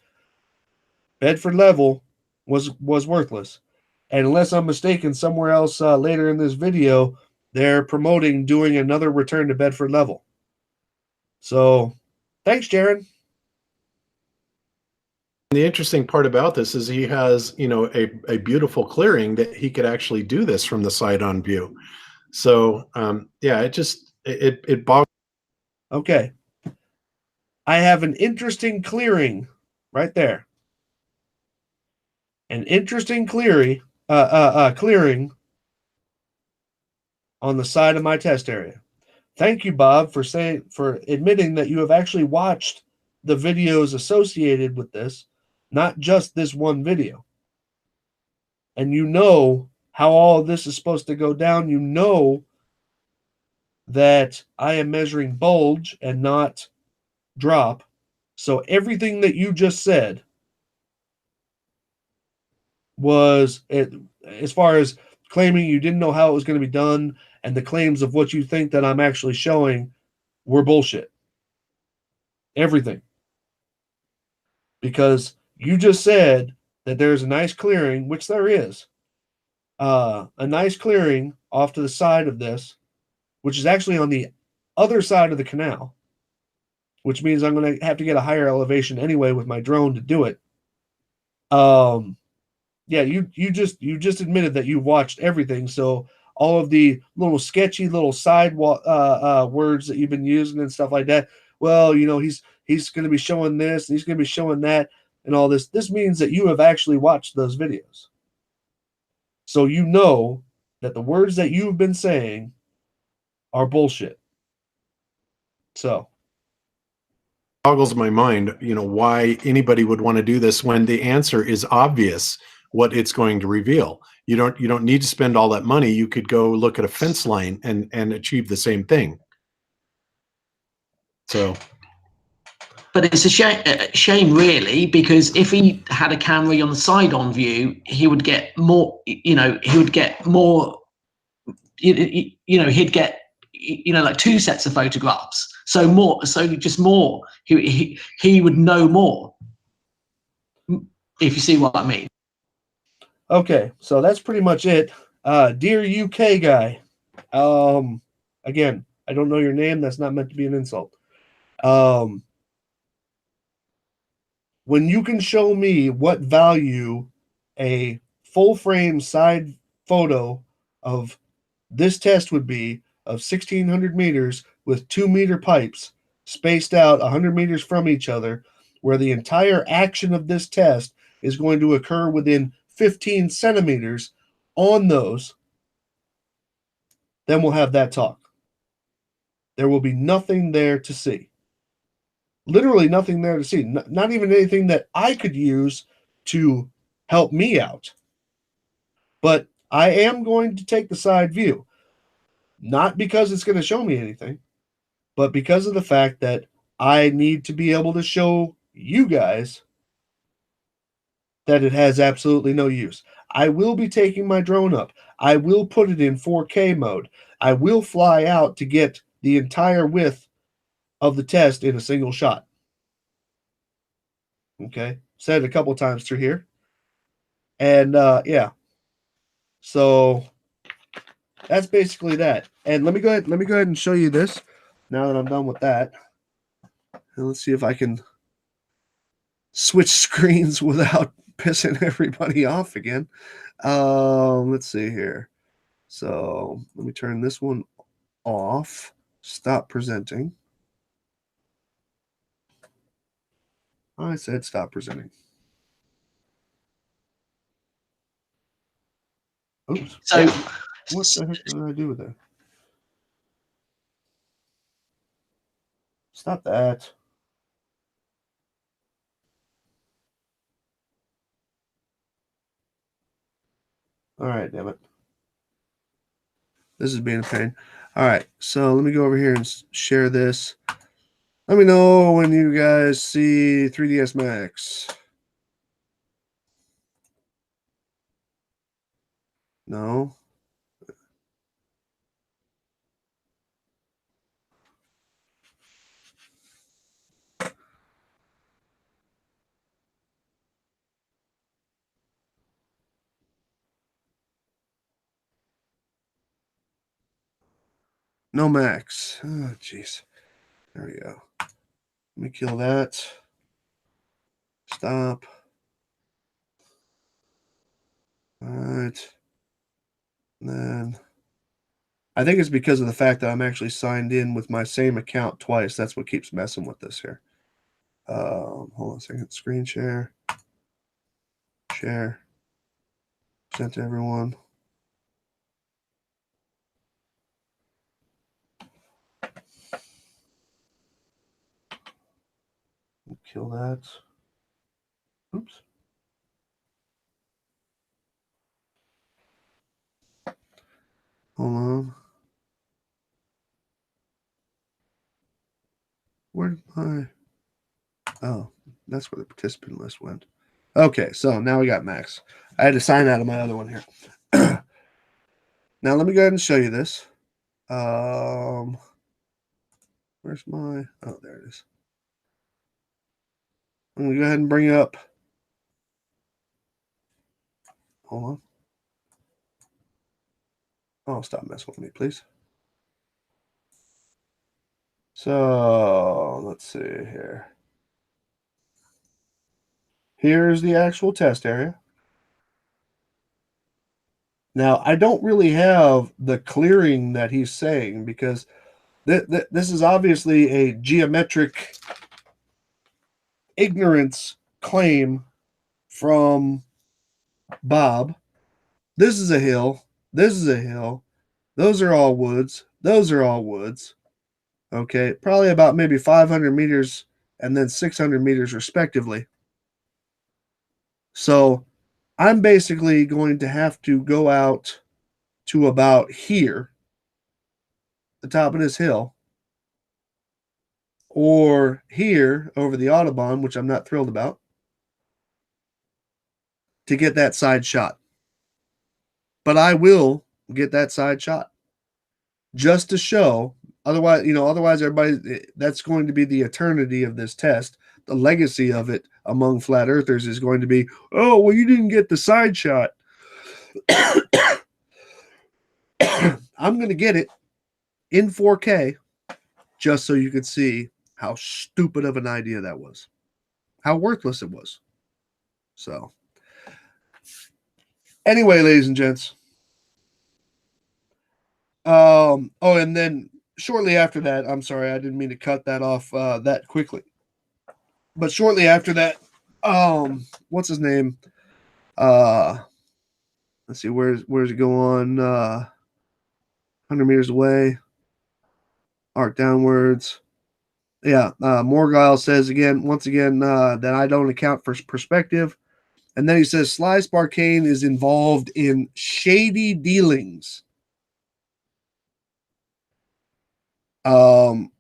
Bedford level was worthless. And unless I'm mistaken, somewhere else later in this video, they're promoting doing another return to Bedford level. So thanks, Jaron. The interesting part about this is he has, you know, a beautiful clearing that he could actually do this from the side on view. So yeah, it boggles. Okay. I have an interesting clearing right there. An interesting clearing on the side of my test area. Thank you, Bob, for admitting that you have actually watched the videos associated with this, not just this one video. And you know how all of this is supposed to go down. You know that I am measuring bulge and not drop. So everything that you just said was, as far as claiming you didn't know how it was going to be done, and the claims of what you think that I'm actually showing were bullshit. Everything. Because you just said that there's a nice clearing, which there is, a nice clearing off to the side of this, which is actually on the other side of the canal, which means I'm going to have to get a higher elevation anyway with my drone to do it. Yeah, you just admitted that you watched everything, so all of the little sketchy little side words that you've been using and stuff like that. Well, you know, he's going to be showing this, and he's going to be showing that, and all this. This means that you have actually watched those videos, so you know that the words that you've been saying are bullshit. So Boggles my mind, you know, why anybody would want to do this when the answer is obvious what it's going to reveal. You don't need to spend all that money. You could go look at a fence line and achieve the same thing. So, but it's a shame really, because if he had a camera on the side on view, he would get more, you know, he would get more, you know, he'd get, you know, like 2 sets of photographs. So more, so just more, he would know more, if you see what I mean. okay, so that's pretty much it. Dear UK guy, again, I don't know your name. That's not meant to be an insult. When you can show me what value a full frame side photo of this test would be of 1600 meters with 2-meter pipes spaced out 100 meters from each other, where the entire action of this test is going to occur within 15 centimeters on those, then we'll have that talk. There will be nothing there to see. Literally nothing there to see. Not even anything that I could use to help me out. But I am going to take the side view. Not because it's going to show me anything, but because of the fact that I need to be able to show you guys that it has absolutely no use. I will be taking my drone up. I will put it in 4K mode. I will fly out to get the entire width of the test in a single shot. Okay, said it a couple times through here. And yeah, so that's basically that. And let me go ahead and show you this now that I'm done with that. And let's see if I can switch screens without pissing everybody off again. Let's see here. So let me turn this one off. Stop presenting. I said stop presenting. Oops. So What the heck did I do with that? Stop that. All right, damn it. This is being a pain. All right, so let me go over here and share this. Let me know when you guys see 3ds Max. No. No max. Oh, jeez. There we go. Let me kill that. Stop. All right. And then I think it's because of the fact that I'm actually signed in with my same account twice. That's what keeps messing with this here. Hold on a second. Screen share. Share. Sent to everyone. Kill that. Oops. Hold on. Where did my... Oh, that's where the participant list went. Okay, so now we got Max. I had to sign out of my other one here. Now let me go ahead and show you this. Where's my... Oh, there it is. I'm going to go ahead and bring up... Hold on. Oh, stop messing with me, please. So, let's see here. Here's the actual test area. Now, I don't really have the clearing that he's saying because this is obviously a geometric ignorance claim from Bob. This is a hill. This is a hill. Those are all woods. Those are all woods. Okay, probably about maybe 500 meters and then 600 meters respectively. So I'm basically going to have to go out to about here, the top of this hill, or here over the Audubon, which I'm not thrilled about, to get that side shot. But I will get that side shot just to show. Otherwise, everybody, that's going to be the eternity of this test. The legacy of it among flat earthers is going to be, oh, well, you didn't get the side shot. I'm going to get it in 4K just so you could see how stupid of an idea that was, how worthless it was. So, anyway, ladies and gents. And then shortly after that, I'm sorry, I didn't mean to cut that off that quickly. But shortly after that, what's his name? Let's see, where's it going? 100 meters away. Arc downwards. Yeah, Morgile says once again, that I don't account for perspective. And then he says Sly Sparkane is involved in shady dealings. I'm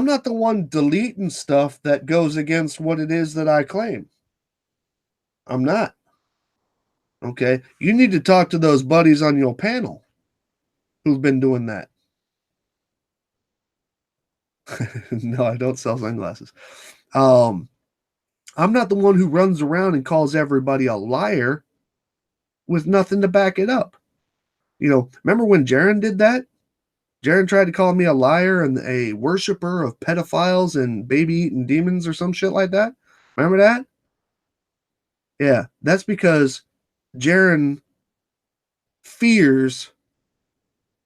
not the one deleting stuff that goes against what it is that I claim. I'm not. Okay. You need to talk to those buddies on your panel who've been doing that. No, I don't sell sunglasses. I'm not the one who runs around and calls everybody a liar with nothing to back it up. Remember when Jaron did that? Jaron tried to call me a liar and a worshiper of pedophiles and baby-eating demons or some shit like that. Remember that? Yeah, that's because Jaron fears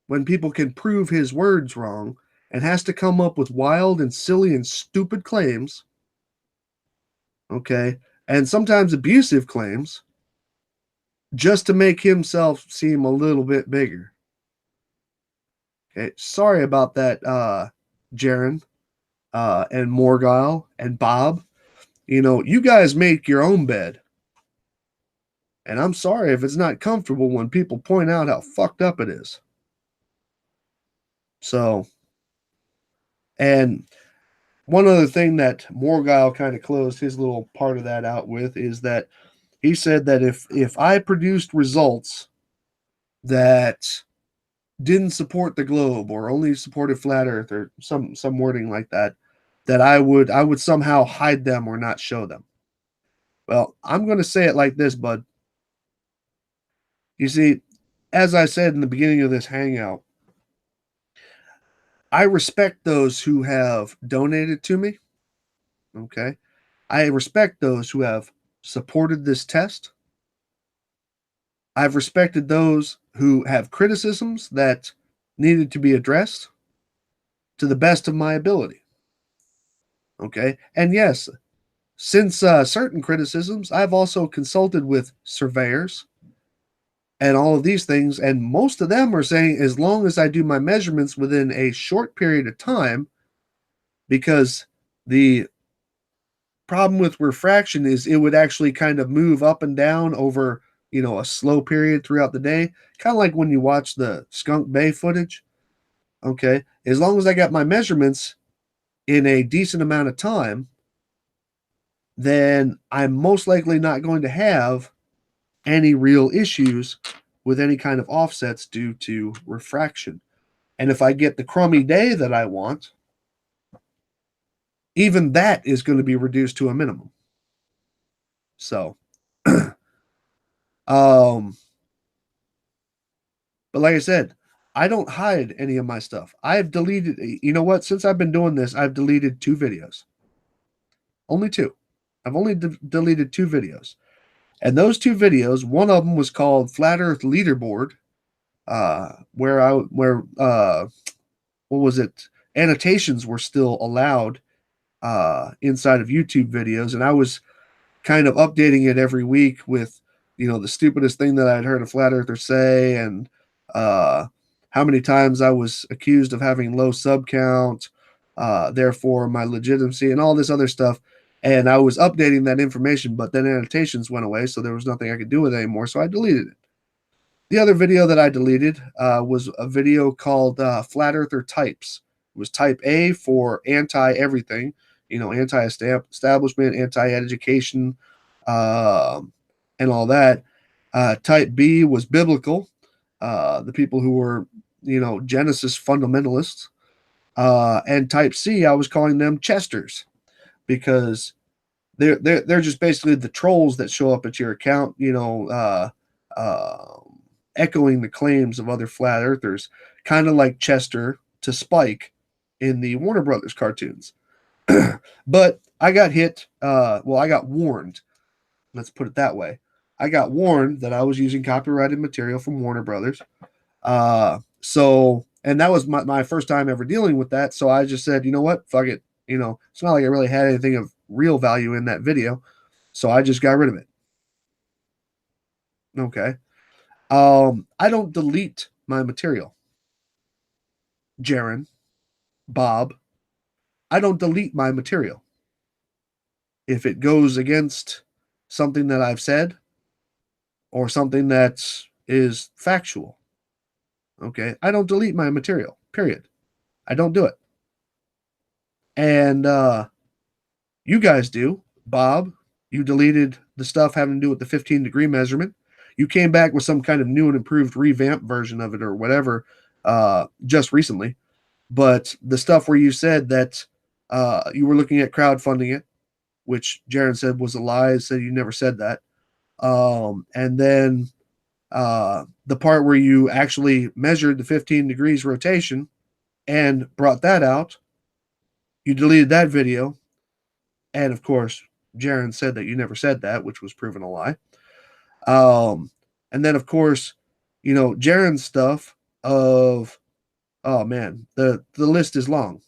when people can prove his words wrong and has to come up with wild and silly and stupid claims, okay, and sometimes abusive claims, just to make himself seem a little bit bigger. Okay, sorry about that, Jaron, and Morgile and Bob. You guys make your own bed. And I'm sorry if it's not comfortable when people point out how fucked up it is. So, and one other thing that Morgile kind of closed his little part of that out with is that he said that if I produced results that didn't support the globe or only supported flat earth or some wording like that, that I would somehow hide them or not show them. Well, I'm going to say it like this, bud. You see, as I said in the beginning of this hangout, I respect those who have donated to me. Okay. I respect those who have supported this test. I've respected those who have criticisms that needed to be addressed to the best of my ability. Okay. And yes, since certain criticisms, I've also consulted with surveyors and all of these things. And most of them are saying as long as I do my measurements within a short period of time, because the problem with refraction is it would actually kind of move up and down over, a slow period throughout the day, kind of like when you watch the Skunk Bay footage. Okay. As long as I got my measurements in a decent amount of time, then I'm most likely not going to have any real issues with any kind of offsets due to refraction. And if I get the crummy day that I want, even that is going to be reduced to a minimum. So, but like I said, I don't hide any of my stuff. I've deleted, you know what? Since I've been doing this, I've deleted 2 videos. Only 2. I've only deleted 2 videos. And those 2 videos, one of them was called Flat Earth Leaderboard, where what was it? Annotations were still allowed inside of YouTube videos, and I was kind of updating it every week with, the stupidest thing that I'd heard a flat earther say, and how many times I was accused of having low sub count, therefore my legitimacy, and all this other stuff. And I was updating that information, but then annotations went away, so there was nothing I could do with it anymore, so I deleted it. The other video that I deleted was a video called Flat Earther Types. It was type A for anti-everything, anti-establishment, anti-education, and all that. Type B was biblical, the people who were, Genesis fundamentalists. And type C, I was calling them Chesters, because they're just basically the trolls that show up at your account, echoing the claims of other flat earthers, kind of like Chester to Spike in the Warner Brothers cartoons. But I got hit. I got warned. Let's put it that way. I got warned that I was using copyrighted material from Warner Brothers. And that was my first time ever dealing with that. So I just said, you know what? Fuck it. It's not like I really had anything of real value in that video. So I just got rid of it. Okay. I don't delete my material. Jaron, Bob, I don't delete my material. If it goes against something that I've said or something that is factual, okay, I don't delete my material, period. I don't do it. And you guys do. Bob, you deleted the stuff having to do with the 15-degree measurement. You came back with some kind of new and improved revamped version of it or whatever just recently. But the stuff where you said that you were looking at crowdfunding it, which Jaron said was a lie, said you never said that. And then the part where you actually measured the 15 degrees rotation and brought that out, you deleted that video. And of course, Jaron said that you never said that, which was proven a lie. And then of course, Jaron's stuff of, oh man, the list is long.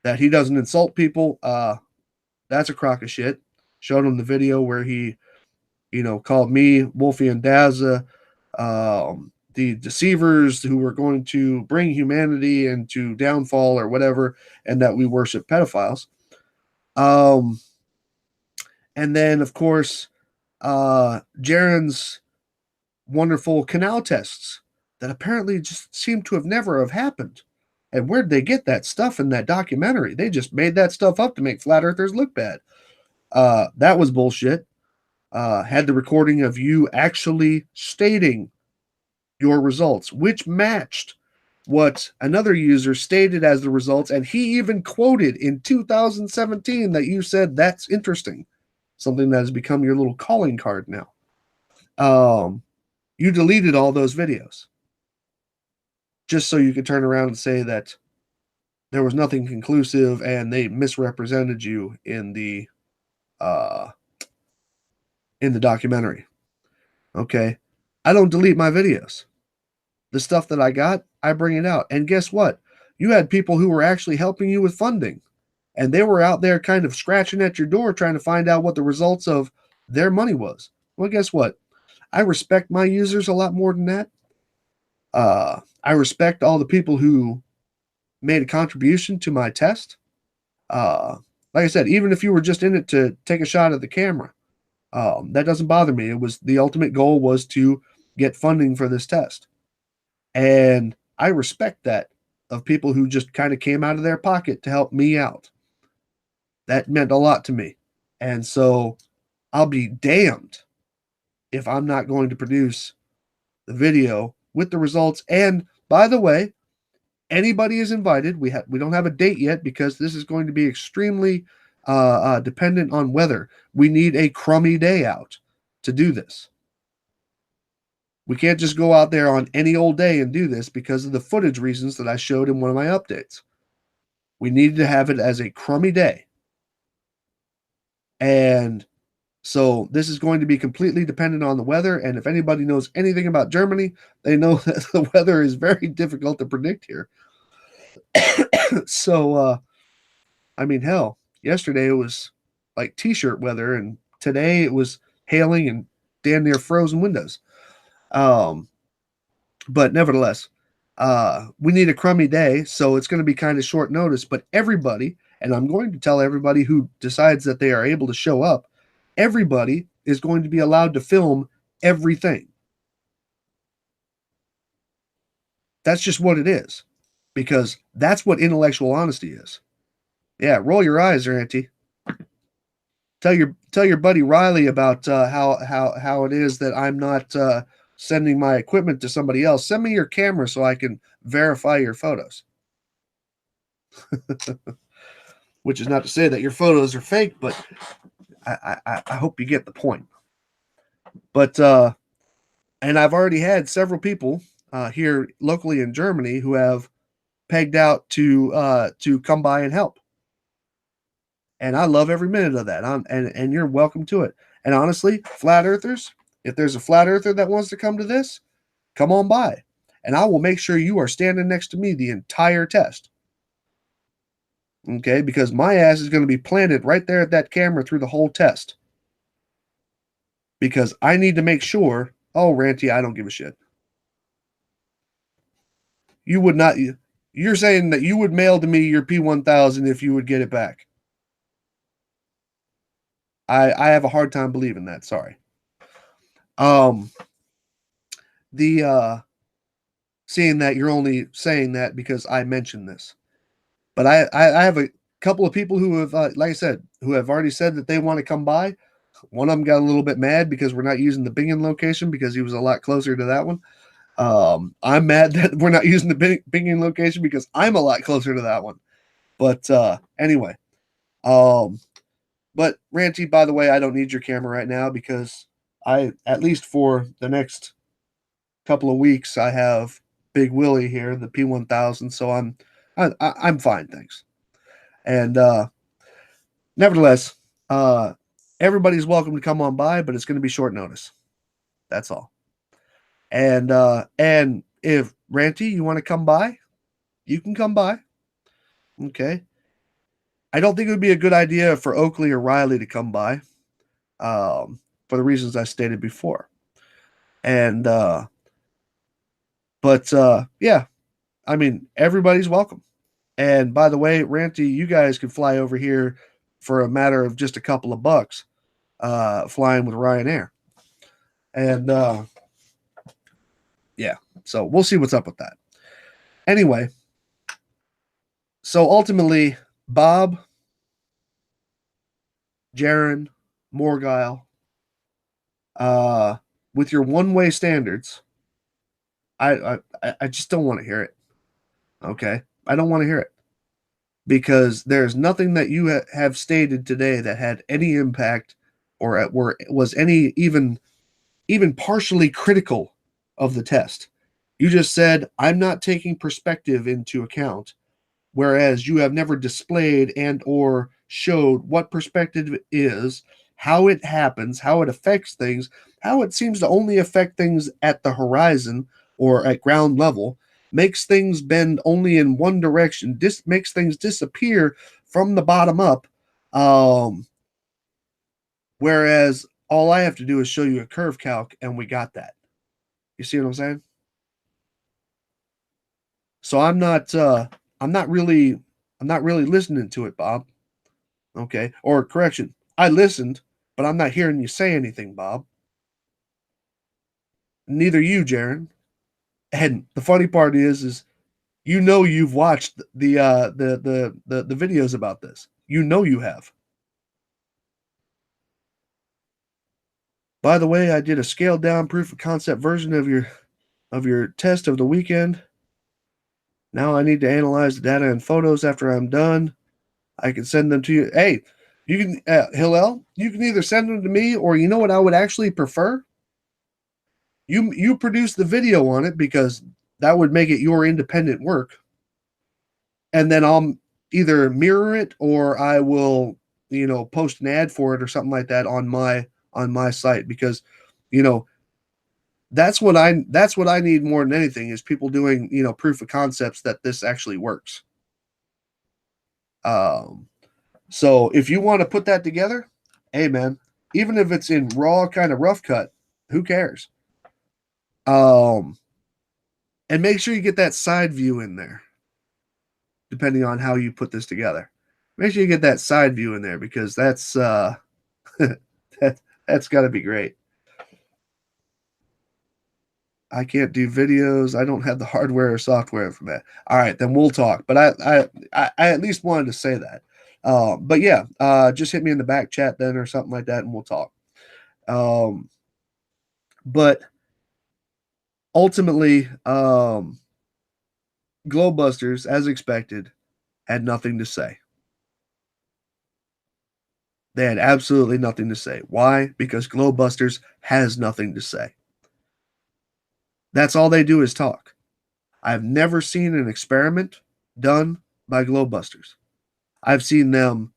That he doesn't insult people, that's a crock of shit. Showed him the video where he, called me, Wolfie and Daza, the deceivers who were going to bring humanity into downfall or whatever, and that we worship pedophiles. And then, of course, Jaron's wonderful canal tests that apparently just seem to have never have happened. And where'd they get that stuff in that documentary? They just made that stuff up to make flat earthers look bad. That was bullshit. Had the recording of you actually stating your results, which matched what another user stated as the results. And he even quoted in 2017 that you said that's interesting, something that has become your little calling card now. You deleted all those videos just so you could turn around and say that there was nothing conclusive and they misrepresented you in the documentary. Okay. I don't delete my videos. The stuff that I got, I bring it out. And guess what? You had people who were actually helping you with funding, and they were out there kind of scratching at your door trying to find out what the results of their money was. Well, guess what? I respect my users a lot more than that. I respect all the people who made a contribution to my test. Like I said, even if you were just in it to take a shot at the camera, that doesn't bother me. It was the ultimate goal was to get funding for this test. And I respect that of people who just kind of came out of their pocket to help me out. That meant a lot to me. And so I'll be damned if I'm not going to produce the video with the results. And by the way, anybody is invited. We don't have a date yet because this is going to be extremely dependent on weather. We need a crummy day out to do this. We can't just go out there on any old day and do this because of the footage reasons that I showed in one of my updates. We needed to have it as a crummy day. And so this is going to be completely dependent on the weather. And if anybody knows anything about Germany, they know that the weather is very difficult to predict here. So, I mean, hell, yesterday it was like t-shirt weather, and today it was hailing and damn near frozen windows. But nevertheless, we need a crummy day, so it's going to be kind of short notice. But everybody, and I'm going to tell everybody who decides that they are able to show up, everybody is going to be allowed to film everything. That's just what it is, because that's what intellectual honesty is. Yeah, roll your eyes, Auntie. Tell your buddy Riley about how it is that I'm not sending my equipment to somebody else. Send me your camera so I can verify your photos. Which is not to say that your photos are fake, but I hope you get the point. But and I've already had several people here locally in Germany who have pegged out to come by and help. And I love every minute of that. And you're welcome to it. And honestly, flat earthers, if there's a flat earther that wants to come to this, come on by. And I will make sure you are standing next to me the entire test. Okay, because my ass is going to be planted right there at that camera through the whole test. Because I need to make sure, oh, Ranty, I don't give a shit. You would not, you're saying that you would mail to me your P1000 if you would get it back. I have a hard time believing that. Sorry. Seeing that you're only saying that because I mentioned this, but I have a couple of people who have, like I said, who have already said that they want to come by. One of them got a little bit mad because we're not using the Bingen location because he was a lot closer to that one. I'm mad that we're not using the Bingen location because I'm a lot closer to that one. But anyway, but Ranty, by the way, I don't need your camera right now because at least for the next couple of weeks, I have Big Willie here, the P1000. So I'm fine, thanks. And nevertheless, everybody's welcome to come on by, but it's going to be short notice. That's all. And if Ranty, you want to come by, you can come by. Okay. I don't think it would be a good idea for Oakley or Riley to come by, for the reasons I stated before. And but yeah, I mean, everybody's welcome. And by the way, Ranty, you guys can fly over here for a matter of just a couple of bucks, flying with Ryanair. And yeah, so we'll see what's up with that. Anyway, so ultimately, Bob, Jaron, Morgile, with your one-way standards, I just don't want to hear it. Okay, I don't want to hear it because there's nothing that you have stated today that had any impact or was any even partially critical of the test. You just said I'm not taking perspective into account, whereas you have never displayed and or showed what perspective is, how it happens, how it affects things, how it seems to only affect things at the horizon or at ground level, makes things bend only in one direction, makes things disappear from the bottom up. Whereas all I have to do is show you a curve calc and we got that. You see what I'm saying? So I'm not really listening to it, Bob. Okay. Or correction, I listened, but I'm not hearing you say anything, Bob. Neither you, Jaron. And the funny part is you've watched the videos about this. You have. By the way, I did a scaled down proof of concept version of your test of the weekend. Now I need to analyze the data and photos after I'm done. I can send them to you. Hey, you can Hillel, you can either send them to me or you know what I would actually prefer? You produce the video on it because that would make it your independent work. And then I'll either mirror it or I will, post an ad for it or something like that on my site because, that's what I need more than anything is people doing, proof of concepts that this actually works. So if you want to put that together, hey man, even if it's in raw kind of rough cut, who cares? And make sure you get that side view in there, depending on how you put this together. Make sure you get that side view in there because that's that's got to be great. I can't do videos. I don't have the hardware or software for that. All right, then we'll talk. But I at least wanted to say that. But yeah, just hit me in the back chat then or something like that, and we'll talk. But ultimately, Globebusters, as expected, had nothing to say. They had absolutely nothing to say. Why? Because Globebusters has nothing to say. That's all they do is talk. I've never seen an experiment done by Globebusters. I've seen them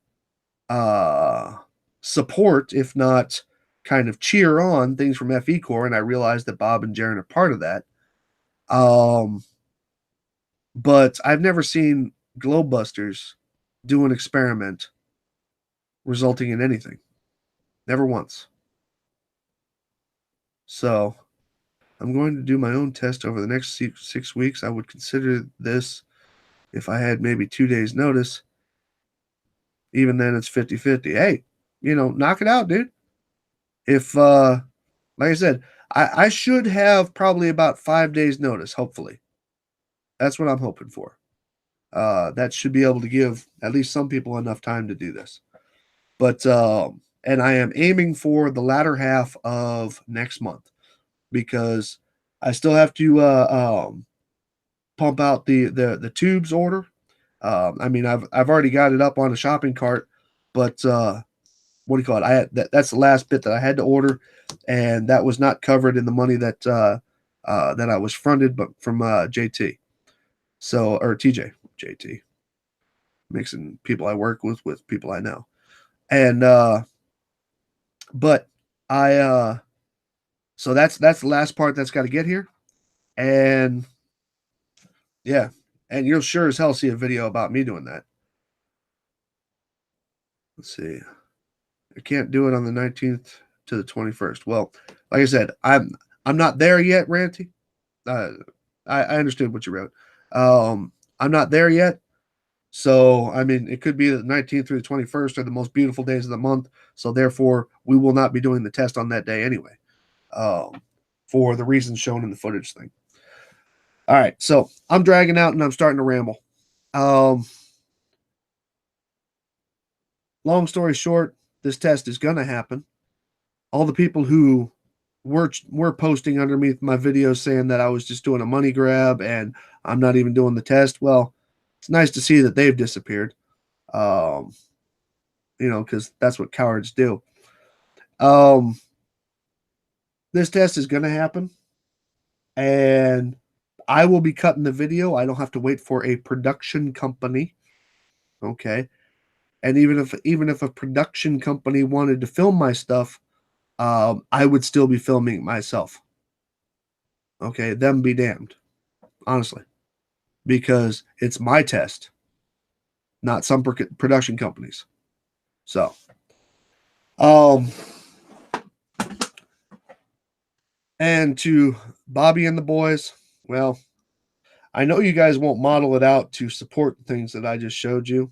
support, if not kind of cheer on things from FE Core, and I realize that Bob and Jaron are part of that. But I've never seen Globebusters do an experiment resulting in anything. Never once. So I'm going to do my own test over the next 6 weeks. I would consider this if I had maybe 2 days notice. Even then it's 50-50. Hey, knock it out, dude. If like I said, I should have probably about 5 days notice, hopefully. That's what I'm hoping for. That should be able to give at least some people enough time to do this. But and I am aiming for the latter half of next month because I still have to pump out the tubes order. I mean, I've already got it up on a shopping cart, but what do you call it? That's the last bit that I had to order, and that was not covered in the money that that I was fronted, but from JT, or JT, mixing people I work with people I know, and but I so that's the last part that's got to get here, and yeah, and you'll sure as hell see a video about me doing that. Let's see. I can't do it on the 19th to the 21st. Well, like I said, I'm not there yet, Ranty. I understood what you wrote. I'm not there yet. So, I mean, it could be the 19th through the 21st are the most beautiful days of the month. So, therefore, we will not be doing the test on that day anyway, for the reasons shown in the footage thing. All right. So, I'm dragging out and I'm starting to ramble. Long story short, this test is going to happen. All the people who were posting underneath my videos saying that I was just doing a money grab and I'm not even doing the test. Well, it's nice to see that they've disappeared. Because that's what cowards do. This test is going to happen, and I will be cutting the video. I don't have to wait for a production company. Okay. And even if a production company wanted to film my stuff, I would still be filming it myself. Okay, them be damned, honestly, because it's my test, not some production companies. So, and to Bobby and the boys, well, I know you guys won't model it out to support the things that I just showed you.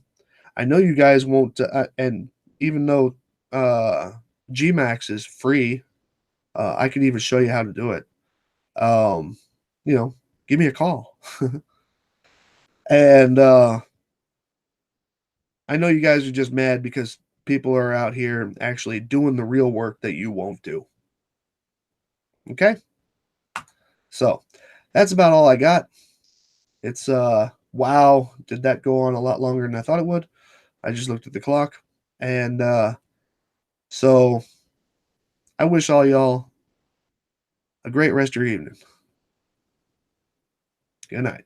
I know you guys won't, and even though Gmax is free, I can even show you how to do it. Give me a call. And I know you guys are just mad because people are out here actually doing the real work that you won't do. Okay? So that's about all I got. It's wow, did that go on a lot longer than I thought it would? I just looked at the clock. And so I wish all y'all a great rest of your evening. Good night.